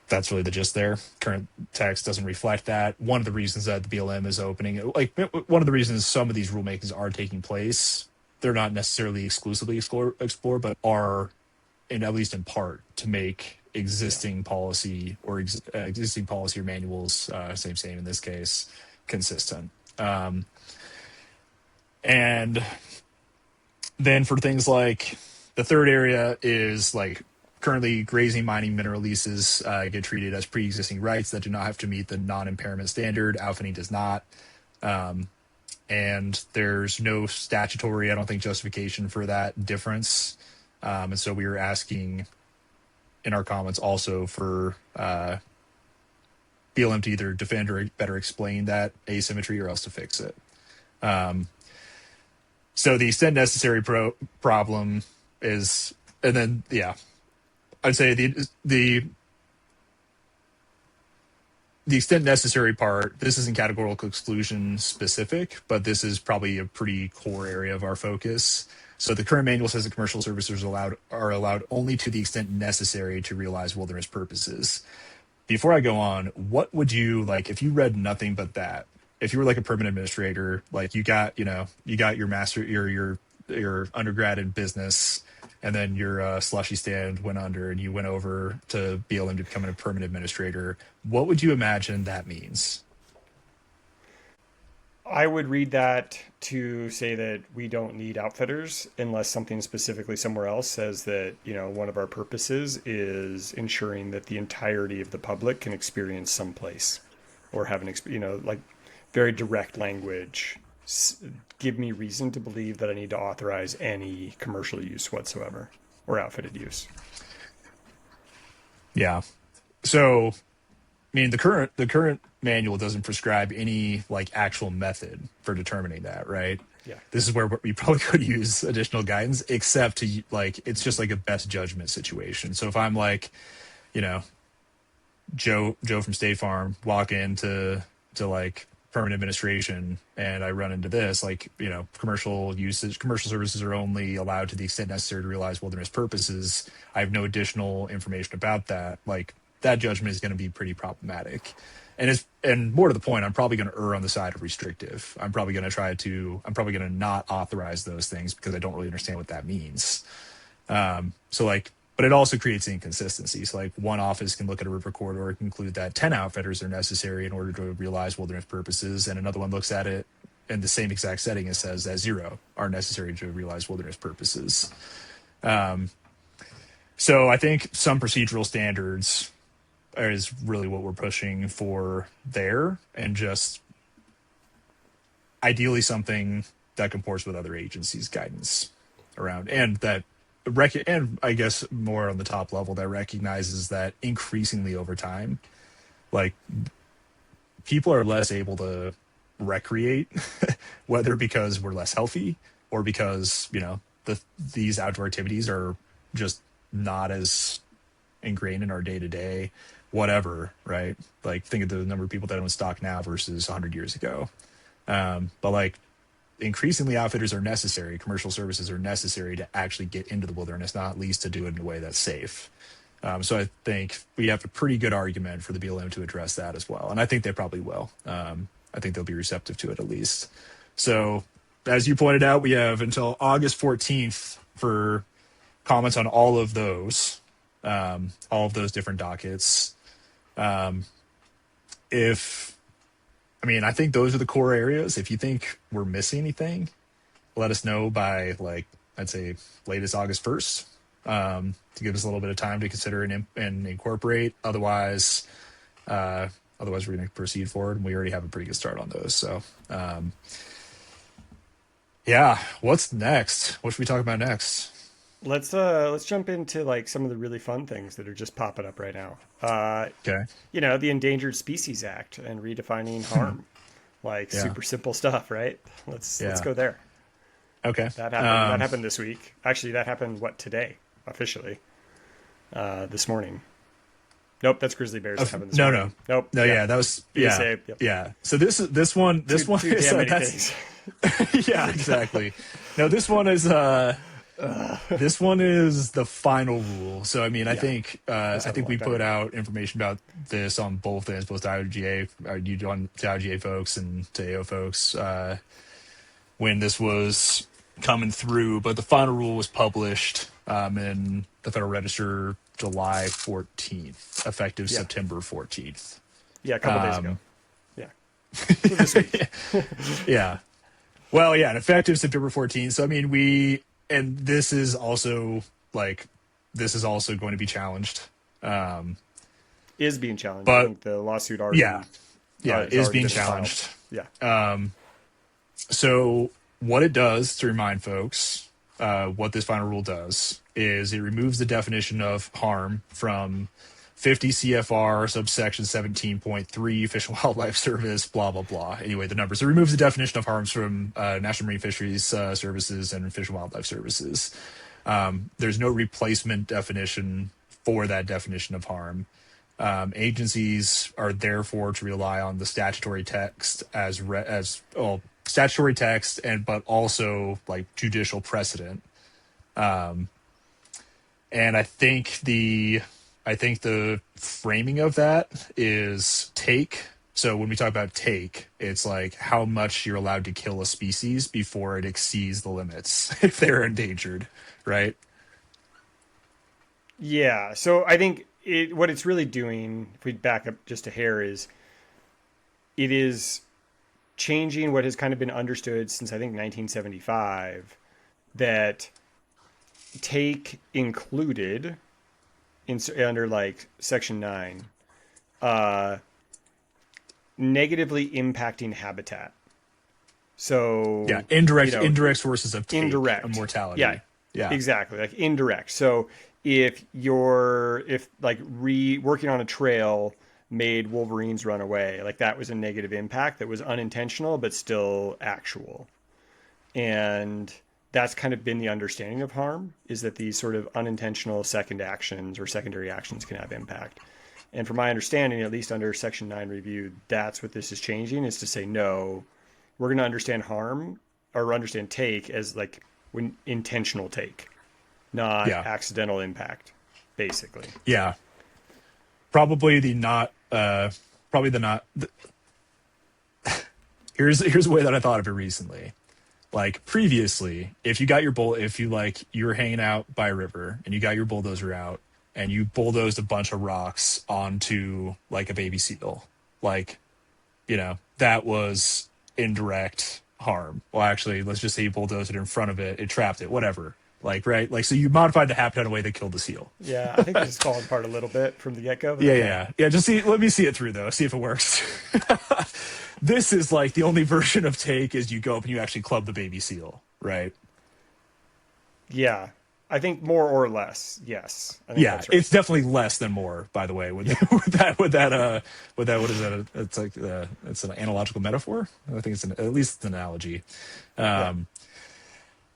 That's really the gist there. Current text doesn't reflect that. One of the reasons that the BLM is opening, like one of the reasons some of these rulemakings are taking place, they're not necessarily exclusively explore, but are, in at least in part, to make existing policy or existing policy or manuals, same in this case, consistent. And then for things like the third area is like currently grazing, mining, mineral leases get treated as pre-existing rights that do not have to meet the non-impairment standard. Outfitting does not. And there's no statutory, I don't think, justification for that difference. And so we were asking in our comments also for BLM to either defend or better explain that asymmetry or else to fix it. So the extent necessary problem is, and then, yeah, I'd say the extent necessary part, this isn't categorical exclusion specific, but this is probably a pretty core area of our focus. So the current manual says that commercial services are allowed only to the extent necessary to realize wilderness purposes. Before I go on, what would you like if you read nothing but that? If you were like a permanent administrator, like you got your master, your undergrad in business, and then your slushy stand went under and you went over to BLM to become a permanent administrator, what would you imagine that means? I would read that to say that we don't need outfitters unless something specifically somewhere else says that, one of our purposes is ensuring that the entirety of the public can experience someplace or have like very direct language. Give me reason to believe that I need to authorize any commercial use whatsoever or outfitted use. Yeah. So, I mean, the current manual doesn't prescribe any like actual method for determining that, right? Yeah. this is where we probably could use additional guidance, except to like, it's just like a best judgment situation. So if I'm like, you know, Joe from State Farm, walk into like permanent administration, and I run into this, like, you know, commercial services are only allowed to the extent necessary to realize wilderness purposes. I have no additional information about that. Like, that judgment is going to be pretty problematic. And more to the point, I'm probably going to err on the side of restrictive. I'm probably going to not authorize those things because I don't really understand what that means. So like, but it also creates inconsistencies. Like, one office can look at a river corridor and conclude that 10 outfitters are necessary in order to realize wilderness purposes, and another one looks at it in the same exact setting and says that 0 are necessary to realize wilderness purposes. So I think some procedural standards is really what we're pushing for there, and just ideally something that comports with other agencies' guidance around, and that and I guess more on the top level, that recognizes that increasingly over time, like, people are less able to recreate, whether because we're less healthy or because, you know, these outdoor activities are just not as ingrained in our day to day, whatever, right? Like, think of the number of people that own stock now versus 100 years ago. But like, increasingly outfitters are necessary, commercial services are necessary to actually get into the wilderness, not least to do it in a way that's safe. So I think we have a pretty good argument for the BLM to address that as well. And I think they probably will. I think they'll be receptive to it at least. So as you pointed out, we have until August 14th for comments on all of those different dockets. I think those are the core areas. If you think we're missing anything, let us know by, like, I'd say latest August 1st, to give us a little bit of time to consider and incorporate. Otherwise we're going to proceed forward, and we already have a pretty good start on those. So, yeah, what's next? What should we talk about next? Let's jump into like some of the really fun things that are just popping up right now. Okay. You know, the Endangered Species Act and redefining harm. Like, Yeah. super simple stuff, right? Let's go there. Okay. That happened this week. Actually, that happened today, officially. This morning. Nope, that's grizzly bears. That happened this morning. Nope. No, yeah, that was BSA, yep. Yeah. So this one Too is damn many things. yeah, exactly. No, this one is the final rule. So I mean, I think we put out information about this on both ends, both to IOGA, to IOGA folks and to AO folks, when this was coming through. But the final rule was published in the Federal Register July 14th, effective September 14th. Yeah, a couple days ago. Yeah. So this week. Yeah. Well, yeah, and effective September 14th. So I mean, and this is also going to be challenged. Is being challenged. But I think the lawsuit already. Yeah, is being challenged. Filed. Yeah. So what it does, to remind folks, what this final rule does is it removes the definition of harm from 50 CFR subsection 17.3 Fish and Wildlife Service, blah, blah, blah. Anyway, the numbers. It removes the definition of harms from National Marine Fisheries Services and Fish and Wildlife Services. There's no replacement definition for that definition of harm. Agencies are therefore to rely on the statutory text statutory text, but also like judicial precedent. And I think the framing of that is take. So when we talk about take, it's like how much you're allowed to kill a species before it exceeds the limits if they're endangered, right? Yeah. So I think what it's really doing, if we back up just a hair, is it is changing what has kind of been understood since, I think, 1975, that take included under like section 9 negatively impacting habitat. So yeah, indirect sources of take, indirect mortality. Yeah, exactly, like indirect. So if working on a trail made wolverines run away, like that was a negative impact that was unintentional but still actual. And that's kind of been the understanding of harm, is that these sort of unintentional second actions or secondary actions can have impact. And from my understanding, at least under Section 9 review, that's what this is changing, is to say, no, we're going to understand harm or understand take as like when intentional take, not Yeah. accidental impact, basically. Yeah. Probably the not, probably the not, here's a way that I thought of it recently. Like previously, if you got your bull, if you like, you were hanging out by a river and you got your bulldozer out and you bulldozed a bunch of rocks onto like a baby seal, like, that was indirect harm. Well, actually, let's just say you bulldozed it in front of it, it trapped it, whatever. Like, right? Like, so you modified the habitat in a way that killed the seal. Yeah, I think this is falling apart a little bit from the get go, but Yeah, okay. yeah, yeah. Just let me see it through though. See if it works. This is like the only version of take is you go up and you actually club the baby seal, right? Yeah, I think more or less. Yes, I think Yeah, that's right. it's definitely less than more. By the way, with Yeah, with that, what is that? It's like it's an analogical metaphor. I think at least it's an analogy. yeah,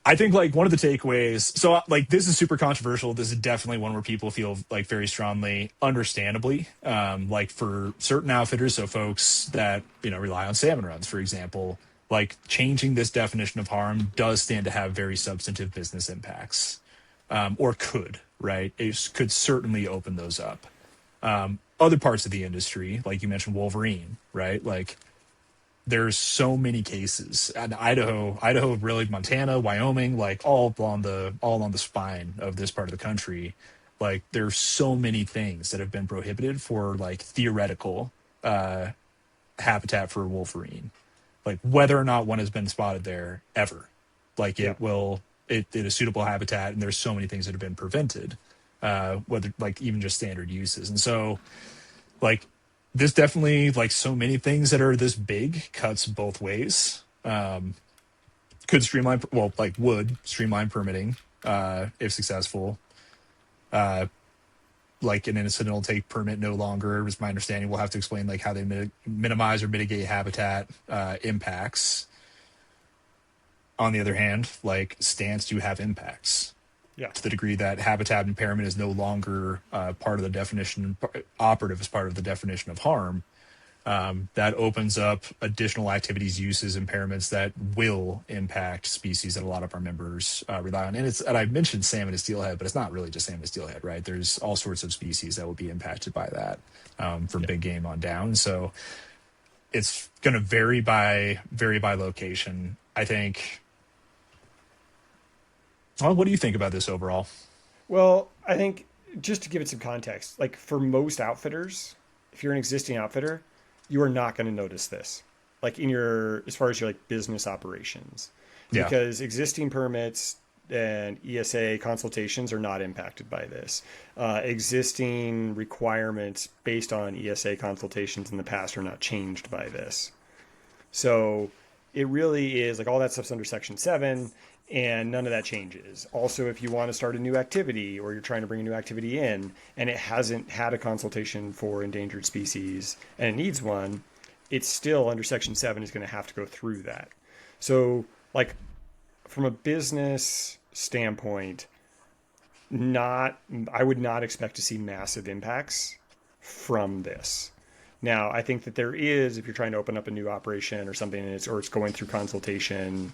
I think like one of the takeaways. So like this is super controversial. This is definitely one where people feel like very strongly, understandably, like for certain outfitters. So folks that rely on salmon runs, for example, like changing this definition of harm does stand to have very substantive business impacts, or could, right? It could certainly open those up. Other parts of the industry, like you mentioned, Wolverine, right? Like there's so many cases and Idaho, really Montana, Wyoming, like all on the spine of this part of the country. Like there's so many things that have been prohibited for like theoretical habitat for Wolverine, like whether or not one has been spotted there ever. Like yeah, it is suitable habitat, and there's so many things that have been prevented, whether like even just standard uses. And so like this definitely, like so many things that are this big, cuts both ways. Could streamline, well, like would streamline permitting if successful. Like an incidental take permit no longer, is my understanding. We'll have to explain like how they minimize or mitigate habitat impacts. On the other hand, like stands do have impacts yeah, to the degree that habitat impairment is no longer part of the definition, operative as part of the definition of harm. That opens up additional activities, uses, impairments that will impact species that a lot of our members rely on. And I mentioned salmon and steelhead, but it's not really just salmon and steelhead, right? There's all sorts of species that will be impacted by that, from yeah. big game on down. So it's going to vary by location. I think. Well, what do you think about this overall? Well, I think just to give it some context, like for most outfitters, if you're an existing outfitter, you are not going to notice this, like in your as far as your like business operations, Yeah. because existing permits and ESA consultations are not impacted by this. Existing requirements based on ESA consultations in the past are not changed by this. So it really is like all that stuff's under Section 7 and none of that changes. Also, if you want to start a new activity or you're trying to bring a new activity in and it hasn't had a consultation for endangered species and it needs one, it's still under Section 7 is going to have to go through that. So, like, from a business standpoint, not I would not expect to see massive impacts from this. Now, I think that there is, if you're trying to open up a new operation or something, and it's going through consultation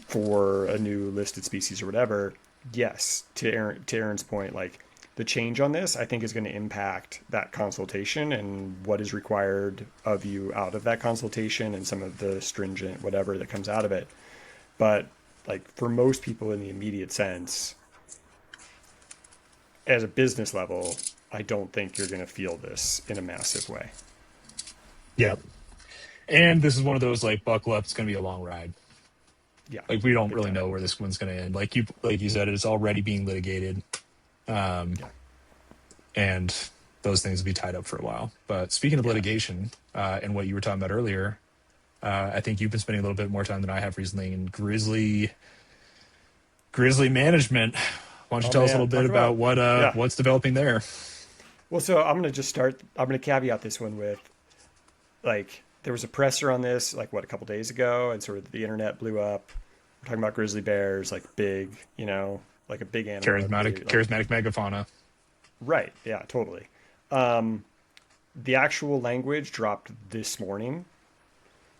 for a new listed species or whatever. Yes, to Aaron's point, like the change on this, I think is going to impact that consultation and what is required of you out of that consultation and some of the stringent whatever that comes out of it. But like for most people in the immediate sense, as a business level, I don't think you're going to feel this in a massive way. Yeah. And this is one of those like buckle up. It's going to be a long ride. Yeah, Like we don't big really time. know where this one's going to end. Like you said, it's already being litigated, Yeah, and those things will be tied up for a while. But speaking of yeah. litigation, and what you were talking about earlier, I think you've been spending a little bit more time than I have recently in grizzly management. Why don't you Oh tell us a little man, bit talk about about yeah. what's developing there? Well, so I'm gonna just start. I'm gonna caveat this one with like there was a presser on this like what a couple days ago, and sort of the internet blew up. We're talking about grizzly bears, like big, like a big animal. Charismatic megafauna. Right. Yeah, totally. The actual language dropped this morning.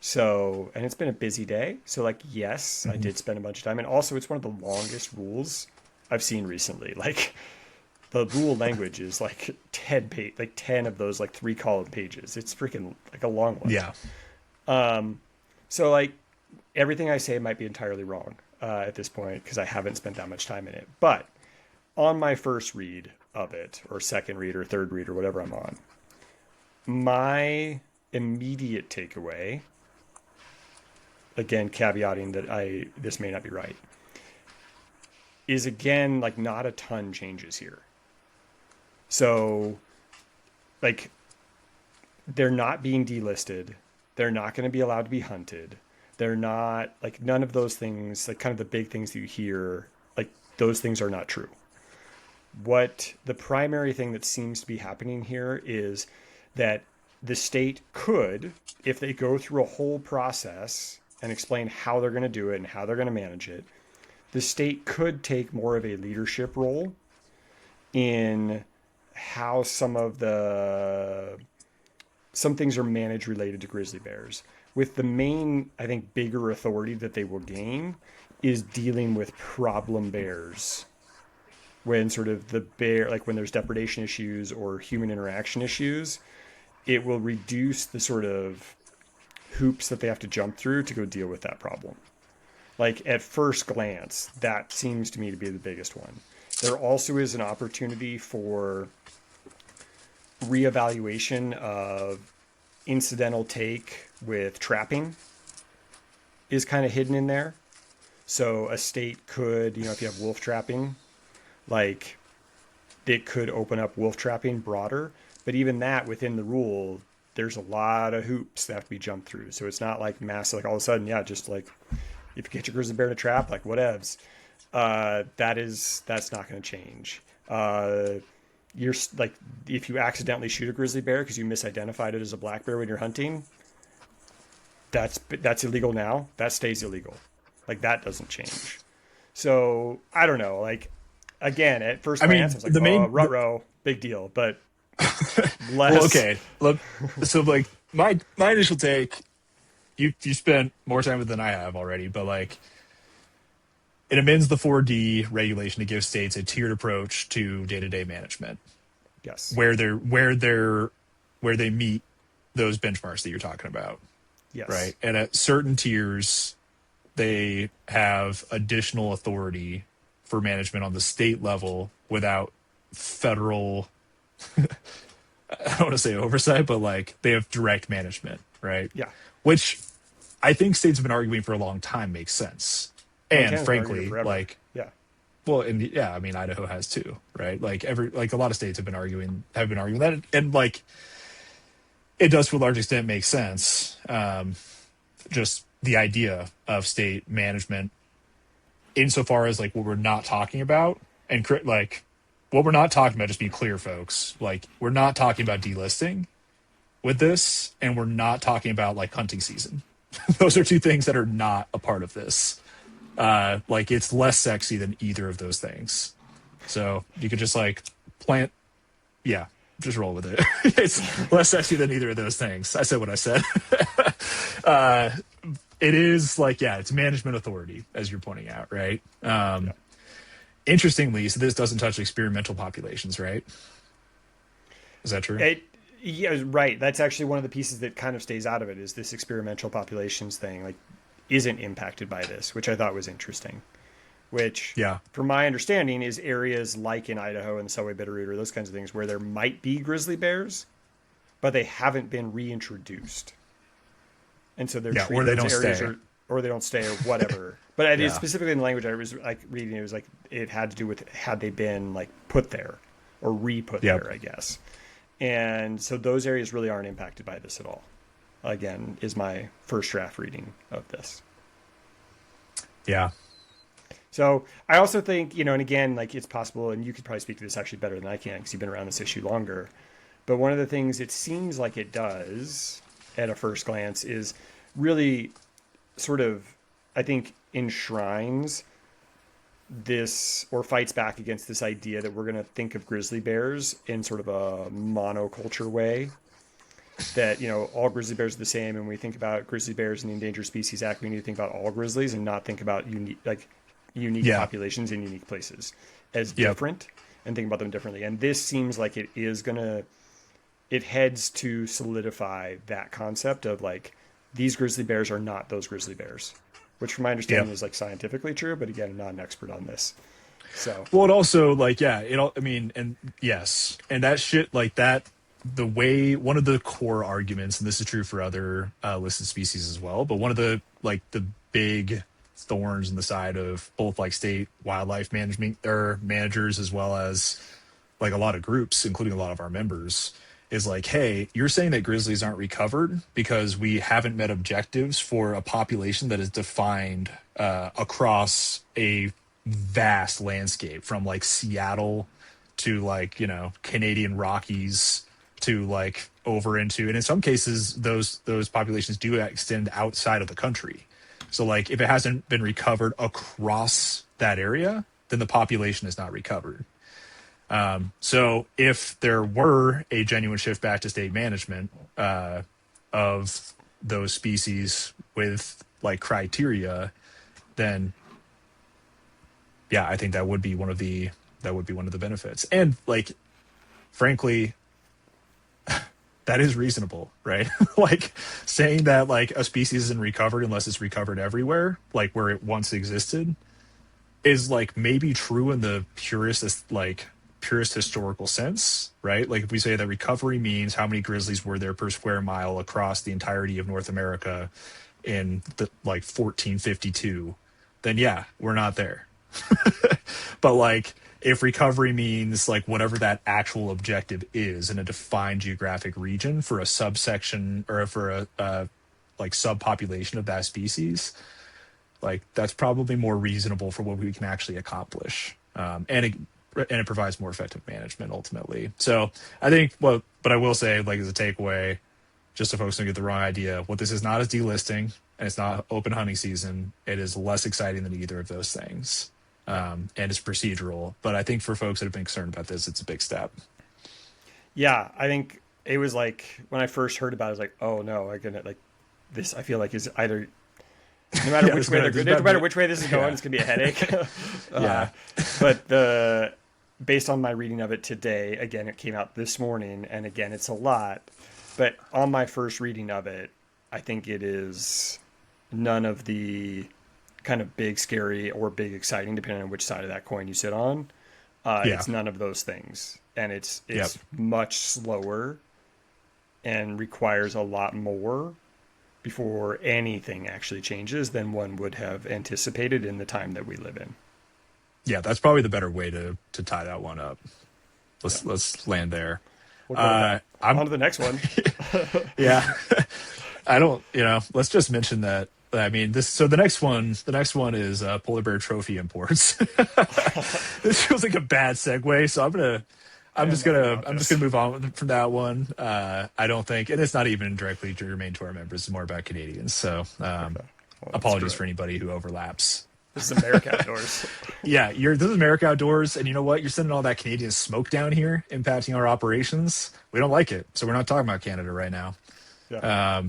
So, and it's been a busy day. So, like, yes, I did spend a bunch of time. And also, it's one of the longest rules I've seen recently. Like, the rule language is like 10 of those, like 3-column pages. It's freaking like a long one. Yeah. So, like, everything I say might be entirely wrong at this point because I haven't spent that much time in it. But on my first read of it, or second read, or third read, or whatever I'm on, my immediate takeaway, again, caveating that this may not be right, is again, like, not a ton changes here. So, like, they're not being delisted. They're not going to be allowed to be hunted. They're not, like, none of those things, like, kind of the big things that you hear, like, those things are not true. What the primary thing that seems to be happening here is that the state could, if they go through a whole process and explain how they're going to do it and how they're going to manage it, the state could take more of a leadership role in how some things are managed related to grizzly bears. With the main, I think, bigger authority that they will gain is dealing with problem bears. When sort of the bear, like when there's depredation issues or human interaction issues, it will reduce the sort of hoops that they have to jump through to go deal with that problem. Like, at first glance, that seems to me to be the biggest one. There also is an opportunity for reevaluation of incidental take with trapping is kind of hidden in there. So a state could, if you have wolf trapping, like, it could open up wolf trapping broader. But even that, within the rule, there's a lot of hoops that have to be jumped through. So it's not like massive, like all of a sudden, yeah, just like if you get your grizzly bear to trap, like whatevs. That's not going to change. You're like, if you accidentally shoot a grizzly bear because you misidentified it as a black bear when you're hunting, that's illegal now. That stays illegal. Like, that doesn't change. So I don't know. Like, again, at first glance, I was like, ruh-roh, big deal. But less. Well, okay. Look, so like my initial take, you spent more time with it than I have already, but like, it amends the 4D regulation to give states a tiered approach to day-to-day management. Yes. Where they meet those benchmarks that you're talking about. Yes. Right. And at certain tiers, they have additional authority for management on the state level without federal, I don't want to say oversight, but like they have direct management, right? Yeah. Which I think states have been arguing for a long time makes sense. And frankly, like, yeah. Well, I mean, Idaho has too, right? Like a lot of states have been arguing that, and like, it does to a large extent make sense. Just the idea of state management, insofar as like what we're not talking about, and like what we're not talking about. Just be clear, folks. Like, we're not talking about delisting with this, and we're not talking about like hunting season. Those are two things that are not a part of this. Like, it's less sexy than either of those things. So you could just like just roll with it. It's less sexy than either of those things. I said what I said. It is like, it's management authority, as you're pointing out, right? Interestingly, so this doesn't touch experimental populations, right? Is that true? Yeah, right. That's actually one of the pieces that kind of stays out of it, is this experimental populations thing, like, isn't impacted by this, which I thought was interesting. Which, from my understanding, is areas like in Idaho and the Subway Bitterroot or those kinds of things where there might be grizzly bears, but they haven't been reintroduced. And so they're treated, or they don't stay. Or they don't stay, or whatever. But it is specifically in the language I was like reading, it was like it had to do with had they been like put there or re-put there, I guess. And so those areas really aren't impacted by this at all. Again, is my first draft reading of this. Yeah. So I also think, and again, like, it's possible, and you could probably speak to this actually better than I can because you've been around this issue longer. But one of the things it seems like it does at a first glance is really sort of, I think, enshrines this, or fights back against this idea that we're going to think of grizzly bears in sort of a monoculture way, that, all grizzly bears are the same, and when we think about grizzly bears in the Endangered Species Act, we need to think about all grizzlies and not think about unique Yeah. populations in unique places as Yep. different, and think about them differently. And this seems like it heads to solidify that concept of like, these grizzly bears are not those grizzly bears, which from my understanding Yep. is like scientifically true, but again, I'm not an expert on this. So Well, it also like, yeah, it all, I mean, and yes, and that shit like that, the way, one of the core arguments, and this is true for other listed species as well, but one of the like the big thorns in the side of both like state wildlife management or managers, as well as like a lot of groups, including a lot of our members, is like, hey, you're saying that grizzlies aren't recovered because we haven't met objectives for a population that is defined across a vast landscape, from like Seattle to like, Canadian Rockies to like over into, and in some cases those populations do extend outside of the country. So like if it hasn't been recovered across that area, then the population is not recovered. So if there were a genuine shift back to state management of those species with like criteria, then yeah, I think that would be one of the benefits. And like, frankly, that is reasonable, right? Like saying that like a species isn't recovered unless it's recovered everywhere, like where it once existed, is like maybe true in the purest historical sense, right? Like if we say that recovery means how many grizzlies were there per square mile across the entirety of North America in the like 1452, then yeah, we're not there. But like if recovery means like whatever that actual objective is in a defined geographic region for a subsection or for a like subpopulation of that species, like that's probably more reasonable for what we can actually accomplish. And it provides more effective management ultimately. So I think but I will say, like, as a takeaway, just so folks don't get the wrong idea, what this is not is delisting, and it's not open hunting season. It is less exciting than either of those things. And it's procedural, but I think for folks that have been concerned about this, it's a big step. yeah, I think it was like when I first heard about it, I was like, oh no, I gonna like this. I feel like is either no matter Yeah, which way no matter which way this is going, yeah. it's gonna be a headache. Yeah. But based on my reading of it today, again, it came out this morning, and again, it's a lot. But on my first reading of it, I think it is none of the kind of big scary or big exciting, depending on which side of that coin you sit on. Yeah. It's none of those things, and it's Yep. much slower and requires a lot more before anything actually changes than one would have anticipated in the time that we live in. Yeah, that's probably the better way to tie that one up. Let's land there. We'll go with that. I'm On to the next one. yeah. I don't, let's just mention that. I mean, the next one is polar bear trophy imports. This feels like a bad segue, so I'm just gonna move on from that one. I don't think, and it's not even directly germane to our members. It's more about Canadians. So apologies for anybody who overlaps. This is America Outdoors. Yeah, this is America Outdoors, and you know what? You're sending all that Canadian smoke down here, impacting our operations. We don't like it, so we're not talking about Canada right now. Yeah.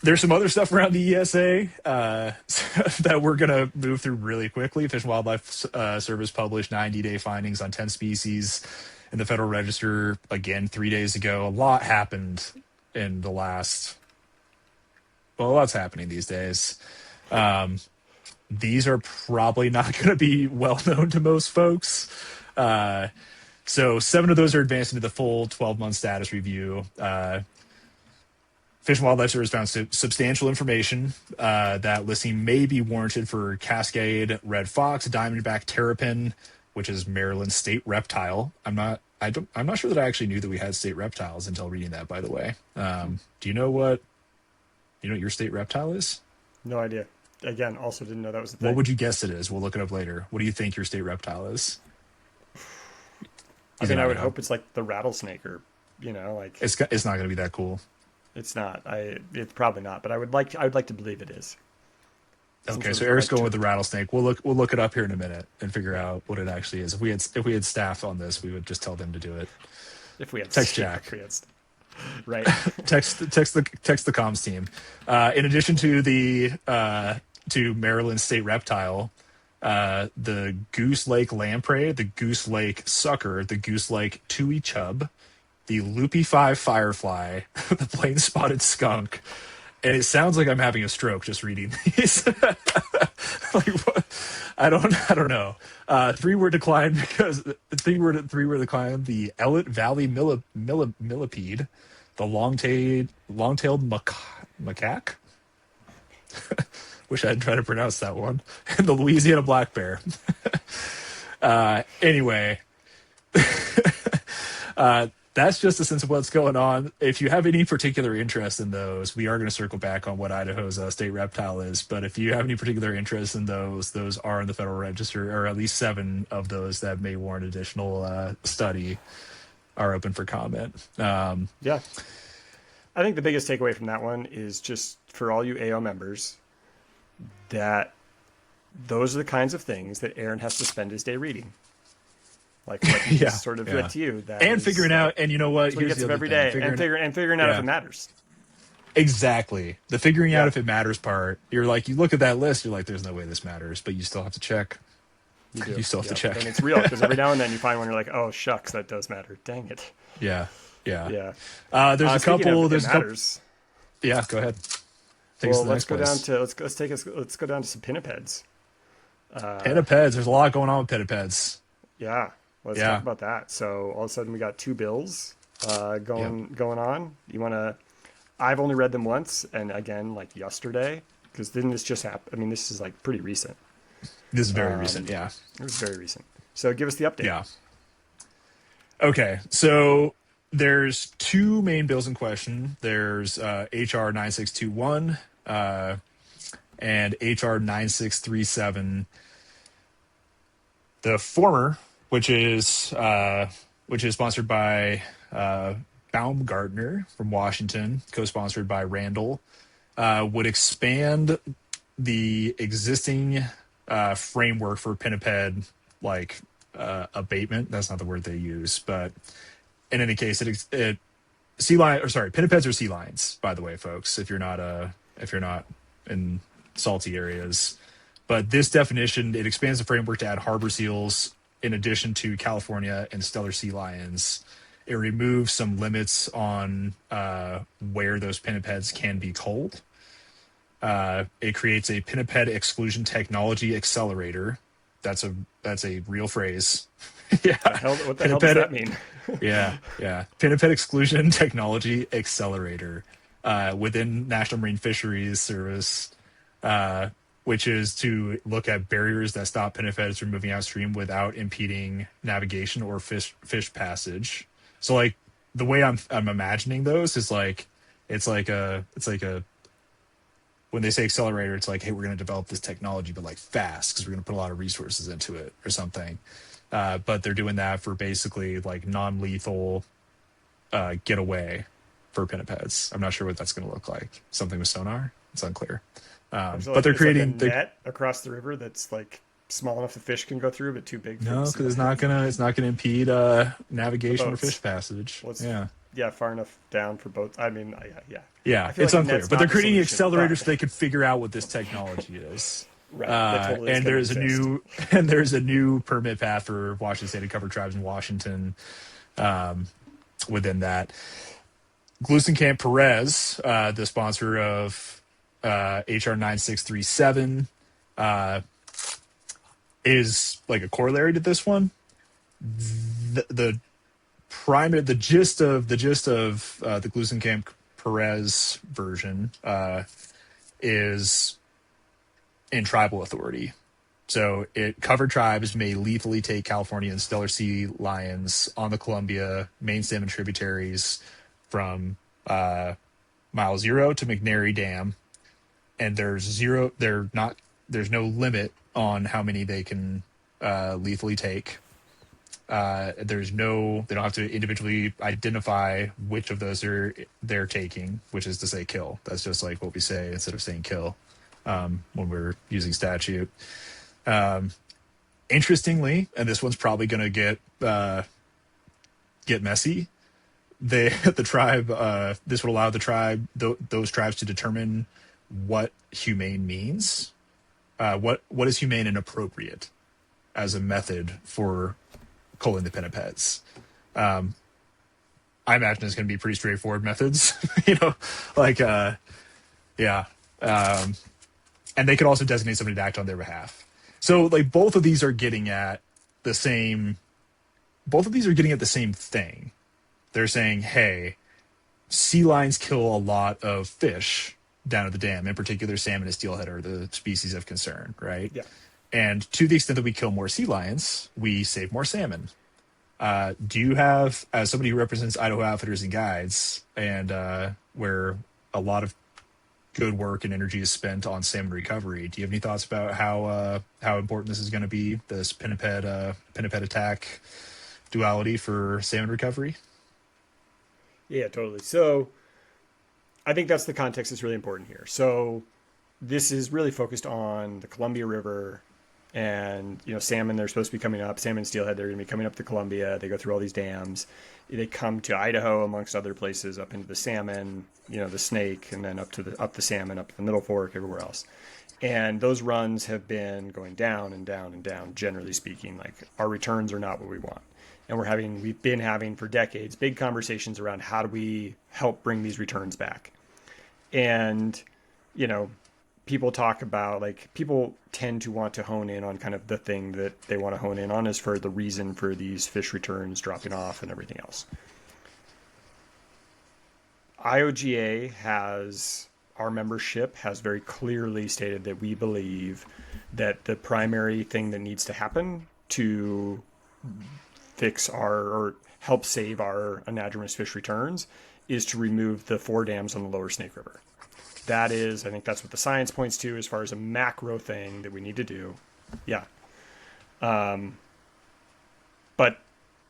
There's some other stuff around the ESA that we're going to move through really quickly. Fish and Wildlife Service published 90-day findings on 10 species in the Federal Register, again, 3 days ago. A lot happened in the last... Well, a lot's happening these days. These are probably not going to be well known to most folks. So 7 of those are advanced into the full 12-month status review. Fish and Wildlife Service found substantial information that listing may be warranted for Cascade red fox, diamondback terrapin, which is Maryland's state reptile. I'm not sure that I actually knew that we had state reptiles until reading that, by the way. Do you know what your state reptile is? No idea. Again, also didn't know that was a thing. What would you guess it is? We'll look it up later. What do you think your state reptile is? I mean, I would hope it's like the rattlesnake, or like it's not going to be that cool. it's not. It's probably not, but I would like to believe it is. some Okay, sort so of Eric's red going with the turtle. rattlesnake. We'll look it up here in a minute and figure out what it actually is. If we had staff on this, we would just tell them to do it. If we had, Text yeah, Jack. if we had, right. Text the comms team. In addition to the to Maryland State Reptile, the Goose Lake lamprey, the Goose Lake sucker, the Goose Lake tui chub, the loopy 5 firefly, the plain spotted skunk, and it sounds like I'm having a stroke just reading these. Like, what? I don't know. Three-word decline because three-word decline. The Ellett Valley millipede, the long-tailed macaque. Wish I'd try to pronounce that one. And the Louisiana black bear. Anyway, that's just a sense of what's going on. If you have any particular interest in those, we are going to circle back on what Idaho's state reptile is. But if you have any particular interest in those are in the Federal Register, or at least 7 of those that may warrant additional study are open for comment. Yeah. I think the biggest takeaway from that one is just for all you AO members that those are the kinds of things that Aaron has to spend his day reading. Like what he just sort of read to you. That and is, figuring out, and you know what? he gets up every day and figuring out if it matters. Exactly. The figuring out if it matters part. You're like, you look at that list, you're like, there's no way this matters, but you still have to check. You do. You still have to check. And it's real because every now and then you find one you're like, oh shucks, that does matter. Dang it. Yeah. There's a couple. There's matters. Yeah, go ahead. Let's go down to some pinnipeds. Pinnipeds. There's a lot going on with pinnipeds. Yeah. Let's talk about that. So all of a sudden we got 2 bills going on. You want to? I've only read them once, and again, like yesterday, because didn't this just happen? I mean, this is like pretty recent. This is very recent. Yeah, it was very recent. So give us the update. Yeah. Okay, so there's 2 main bills in question. There's HR 9621 and HR 9637. The former, which is sponsored by Baumgartner from Washington, co-sponsored by Randall, would expand the existing framework for pinniped abatement. That's not the word they use, but in any case, pinnipeds are sea lions, by the way, folks. If you're not in salty areas, but this definition, it expands the framework to add harbor seals in addition to California and stellar sea lions. It removes some limits on where those pinnipeds can be culled. It creates a pinniped exclusion technology accelerator. That's a real phrase. Yeah. What the hell does that mean? Yeah. Pinniped exclusion technology accelerator within National Marine Fisheries Service, which is to look at barriers that stop pinnipeds from moving outstream without impeding navigation or fish passage. So like the way I'm imagining those is like it's like a when they say accelerator, it's like, hey, we're going to develop this technology, but like fast because we're going to put a lot of resources into it or something. But they're doing that for basically like non-lethal getaway for pinnipeds. I'm not sure what that's going to look like. Something with sonar? It's unclear. But they're creating like a net across the river that's like small enough the fish can go through, but too big. No, because it's not gonna impede navigation or fish passage. Far enough down for boats. I mean, yeah, it's like unclear. But they're creating accelerators so they could figure out what this technology is. Right. Totally and there's a new permit path for Washington State and covered tribes in Washington. Within that, Glusenkamp Perez, the sponsor of HR 9637, is like a corollary to this one. The gist of the Glusenkamp Perez version is in tribal authority. So covered tribes may lethally take California and stellar sea lions on the Columbia main stem and tributaries from mile 0 to McNary Dam, and there's no limit on how many they can lethally take. They don't have to individually identify which of those they're taking, which is to say kill. That's just like what we say instead of saying kill. when we're using statute. Interestingly, and this one's probably going to get messy. The tribe, this would allow the tribe, those tribes, to determine what humane means. What is humane and appropriate as a method for culling the pinnipeds. I imagine it's going to be pretty straightforward methods, like, yeah. And they could also designate somebody to act on their behalf. So like both of these are getting at the same thing. They're saying, hey, sea lions kill a lot of fish down at the dam. In particular, salmon and steelhead are the species of concern, right? Yeah. And to the extent that we kill more sea lions, we save more salmon. Do you have, as somebody who represents Idaho Outfitters and Guides, and where a lot of good work and energy is spent on salmon recovery, do you have any thoughts about how important this is going to be, this pinniped attack duality for salmon recovery? Yeah, totally. So I think that's the context that's really important here. So this is really focused on the Columbia River and, salmon, they're supposed to be coming up. Salmon and steelhead, they're going to be coming up the Columbia. They go through all these dams. They come to Idaho, amongst other places, up into the salmon, the snake, and then up the salmon, up to the Middle Fork, everywhere else. And those runs have been going down and down and down, generally speaking. Like, our returns are not what we want. And we've been having for decades big conversations around how do we help bring these returns back. And, people talk about, like, people tend to want to hone in on kind of the thing that they want to hone in on as for the reason for these fish returns dropping off and everything else. IOGA our membership has very clearly stated that we believe that the primary thing that needs to happen to fix or help save our anadromous fish returns is to remove the 4 dams on the lower Snake River. I think that's what the science points to as far as a macro thing that we need to do. Yeah. But,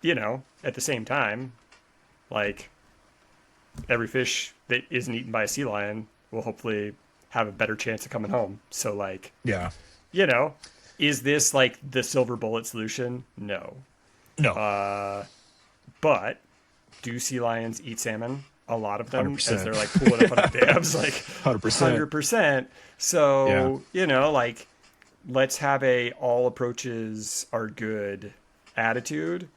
at the same time, like, every fish that isn't eaten by a sea lion will hopefully have a better chance of coming home. So, like, yeah, is this like the silver bullet solution? No. But do sea lions eat salmon? A lot of them, 100%. as they're like pulling up on the dams, like 100%. So, like, let's have a all approaches are good attitude.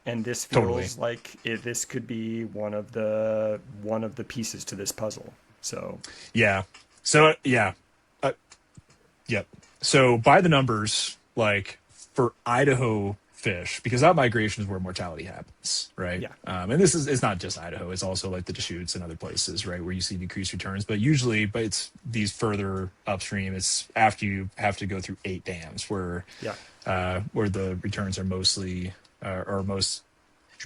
And this feels like this could be one of the pieces to this puzzle. So, yeah. So, yeah. Yep. So by the numbers, like, for Idaho fish, because that migration is where mortality happens, right? Yeah. And it's not just Idaho, it's also like the Deschutes and other places, right, where you see decreased returns. But it's these further upstream, it's after you have to go through 8 dams where the returns are mostly are most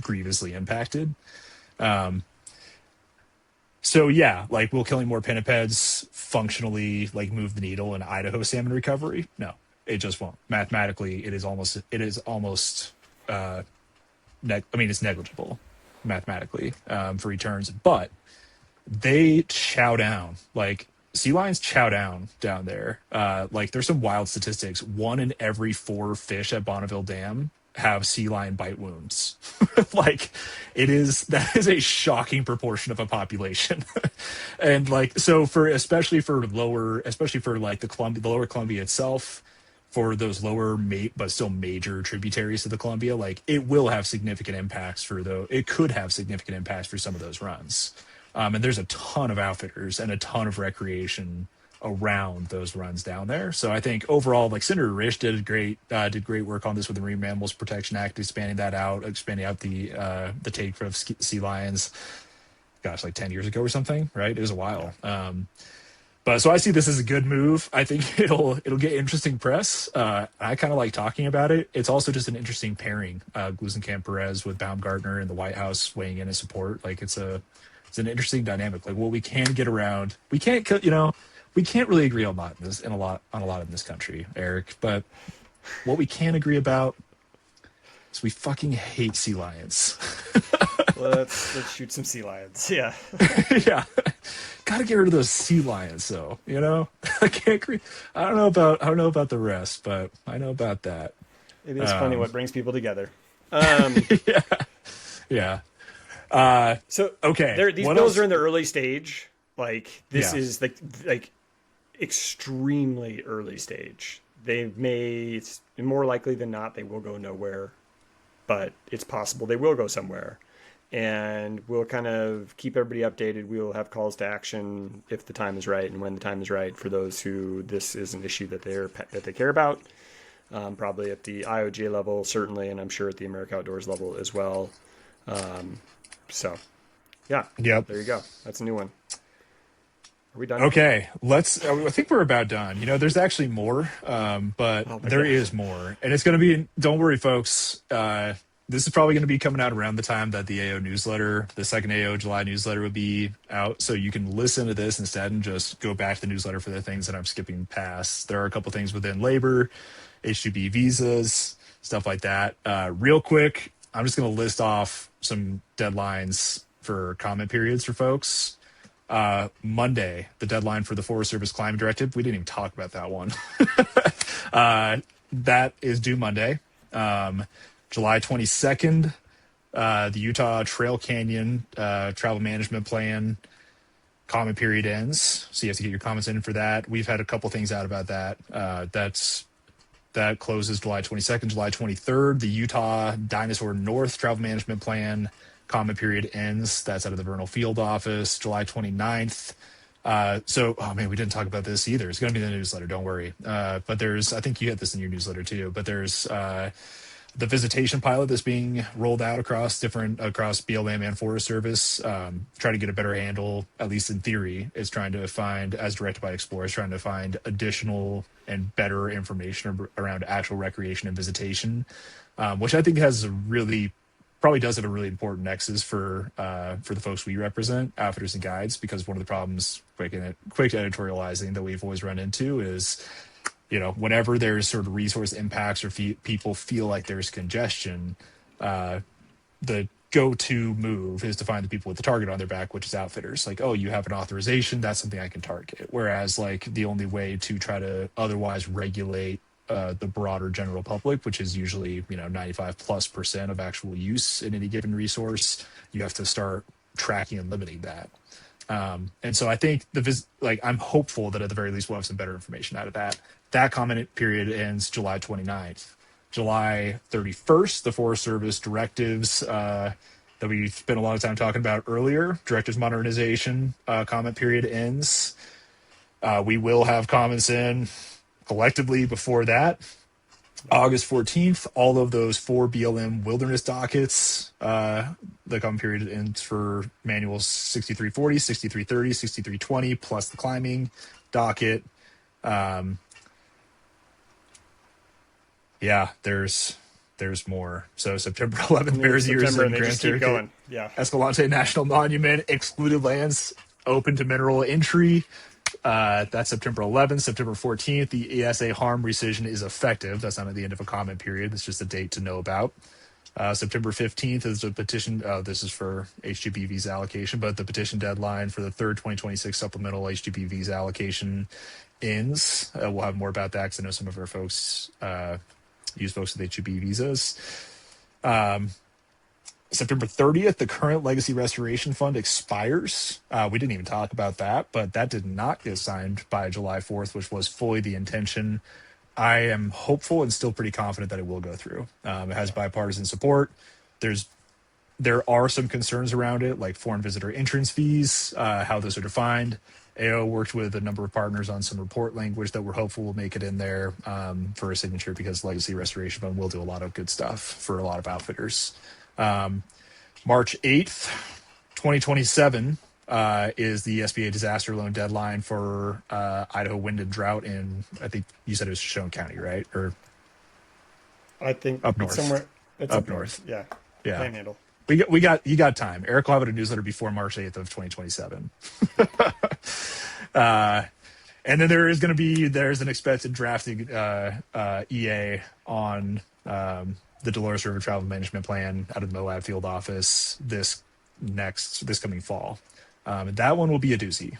grievously impacted. So yeah, like, will killing more pinnipeds functionally, like, move the needle in Idaho salmon recovery? No. It just won't. Mathematically, it's negligible mathematically for returns, but they chow down. Like, sea lions chow down there. Like, there's some wild statistics. 1 in every 4 fish at Bonneville Dam have sea lion bite wounds. Like, that is a shocking proportion of a population. And, like, so especially for like the lower Columbia itself, for those lower but still major tributaries to the Columbia, like, it will have significant impacts it could have significant impacts for some of those runs. And there's a ton of outfitters and a ton of recreation around those runs down there. So I think overall, like, Senator Risch did great work on this with the Marine Mammals Protection Act, expanding out the take of sea lions. Gosh, like 10 years ago or something, right? It was a while. But so I see this as a good move. I think it'll get interesting press. I kind of like talking about it. It's also just an interesting pairing. Glusenkamp Perez with Baumgartner and the White House weighing in his support. Like, it's an interesting dynamic. Like, what we can get around, we can't really agree on a lot in this country, Eric. But what we can agree about is we fucking hate sea lions. let's shoot some sea lions. Yeah. Yeah. Gotta get rid of those sea lions, though. You know, I can't. I don't know about the rest, but I know about that. It is funny Um, what brings people together. Um, yeah, yeah. Uh, so okay. these What bills else? are in the early stage. Like this Yeah, is like extremely early stage. They may, it's more likely than not, they will go nowhere, but it's possible they will go somewhere. And we'll kind of keep everybody updated. We will have calls to action if the time is right and when the time is right for those who this is an issue that they care about. Probably at the IOGA level, certainly, and I'm sure at the America Outdoors level as well. So, yeah, yep. there you go. That's a new one. Are we done? Okay, let's. I think we're about done. You know, there's actually more, but Oh, but there yeah. is more, and it's going to be. Don't worry, folks. This is probably going to be coming out around the time that the AO newsletter, the second AO July newsletter, will be out. So you can listen to this instead and just go back to the newsletter for the things that I'm skipping past. There are a couple things within labor, H-2B visas, stuff like that. Real quick, I'm just going to list off some deadlines for comment periods for folks. Monday, the deadline for the Forest Service Climate Directive. We didn't even talk about that one. That is due Monday. July 22nd, the Utah Trail Canyon Travel Management Plan comment period ends. So you have to get your comments in for that. We've had a couple things out about that. That closes July 22nd. July 23rd, the Utah Dinosaur North Travel Management Plan comment period ends. That's out of the Vernal Field Office. July 29th. Oh man, we didn't talk about this either. It's going to be in the newsletter. Don't worry. But I think you get this in your newsletter too, but there's the visitation pilot that's being rolled out across BLM and Forest Service, trying to get a better handle, at least in theory, is trying to find, as directed by Explorers, trying to find additional and better information around actual recreation and visitation, which I think probably does have a really important nexus for the folks we represent, outfitters and guides, because one of the problems, quick editorializing, that we've always run into is, you know, whenever there's sort of resource impacts or people feel like there's congestion, the go-to move is to find the people with the target on their back, which is outfitters. Like, oh, you have an authorization, that's something I can target. Whereas, like, the only way to try to otherwise regulate the broader general public, which is usually, you know, 95+% of actual use in any given resource, you have to start tracking and limiting that. And so I think I'm hopeful that at the very least we'll have some better information out of that. That comment period ends July 29th. July 31st, the Forest Service directives that we spent a lot of time talking about earlier, directives modernization comment period ends. We will have comments in collectively before that. August 14th, all of those 4 BLM wilderness dockets, the comment period ends for manuals 6340, 6330, 6320, plus the climbing docket. Yeah, there's more. So September 11th, Bears Ears September, and and they Grand just keep going. Staircase-Escalante National Monument, excluded lands open to mineral entry. That's September 11th. September 14th, the ESA harm rescission is effective. That's not at the end of a comment period. That's just a date to know about. September 15th is a petition. This is for H-2B visa allocation, but the petition deadline for the third 2026 supplemental H-2B visa allocation ends. We'll have more about that because I know some of our folks use folks with H-2B visas. September 30th, the current Legacy Restoration Fund expires. We didn't even talk about that, but that did not get signed by July 4th, which was fully the intention. I am hopeful and still pretty confident that it will go through. It has bipartisan support. There are some concerns around it, like foreign visitor entrance fees, how those are defined. AO worked with a number of partners on some report language that we're hopeful will make it in there for a signature, because Legacy Restoration Fund will do a lot of good stuff for a lot of outfitters. March 8th, 2027 is the SBA disaster loan deadline for Idaho wind and drought in, I think you said it was Shoshone County, right? Or I think up north. somewhere. It's Up up north. Yeah. Yeah. Panhandle. You got time. Eric will have a newsletter before March 8th of 2027. And then there's an expected drafting EA on the Dolores River Travel Management Plan out of the Moab Field Office this coming fall. That one will be a doozy.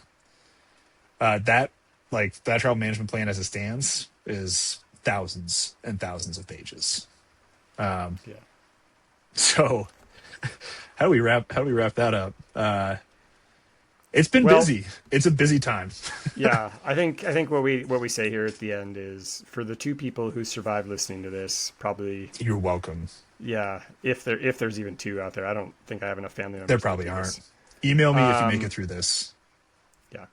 That that travel management plan as it stands is thousands and thousands of pages. Yeah. So how do we wrap that up? It's been Well, busy. It's a busy time. yeah, I think what we say here at the end is for the two people who survived listening to this, probably, You're welcome. yeah, if there's even two out there. I don't think I have enough family members. There to probably do aren't. this. Email me if you make it through this. Yeah.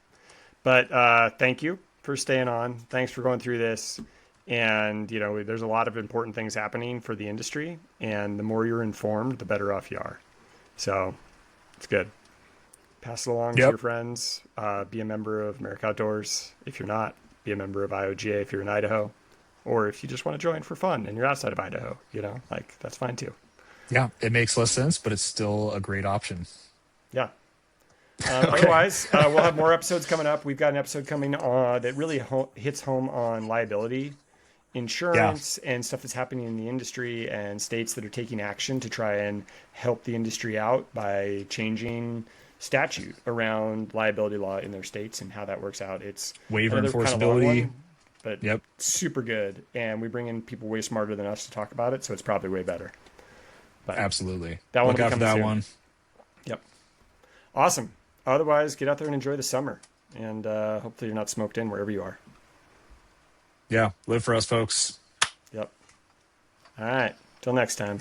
But thank you for staying on. Thanks for going through this. And, there's a lot of important things happening for the industry. And the more you're informed, the better off you are. So it's good. Pass it along to Yep. your friends. Be a member of America Outdoors. If you're not, be a member of IOGA if you're in Idaho. Or if you just want to join for fun and you're outside of Idaho, that's fine too. Yeah, it makes less sense, but it's still a great option. Yeah. Otherwise, we'll have more episodes coming up. We've got an episode coming on that really hits home on liability insurance and stuff that's happening in the industry and states that are taking action to try and help the industry out by changing statute around liability law in their states and how that works out. It's Waiver another kind of long enforceability. one, but Yep. super good. And we bring in people way smarter than us to talk about it, so it's probably way better. But Absolutely. that one Look will out be for coming that soon. one. Yep. Awesome. Otherwise, get out there and enjoy the summer. And hopefully you're not smoked in wherever you are. Yeah. Live for us, folks. Yep. All right. Till next time.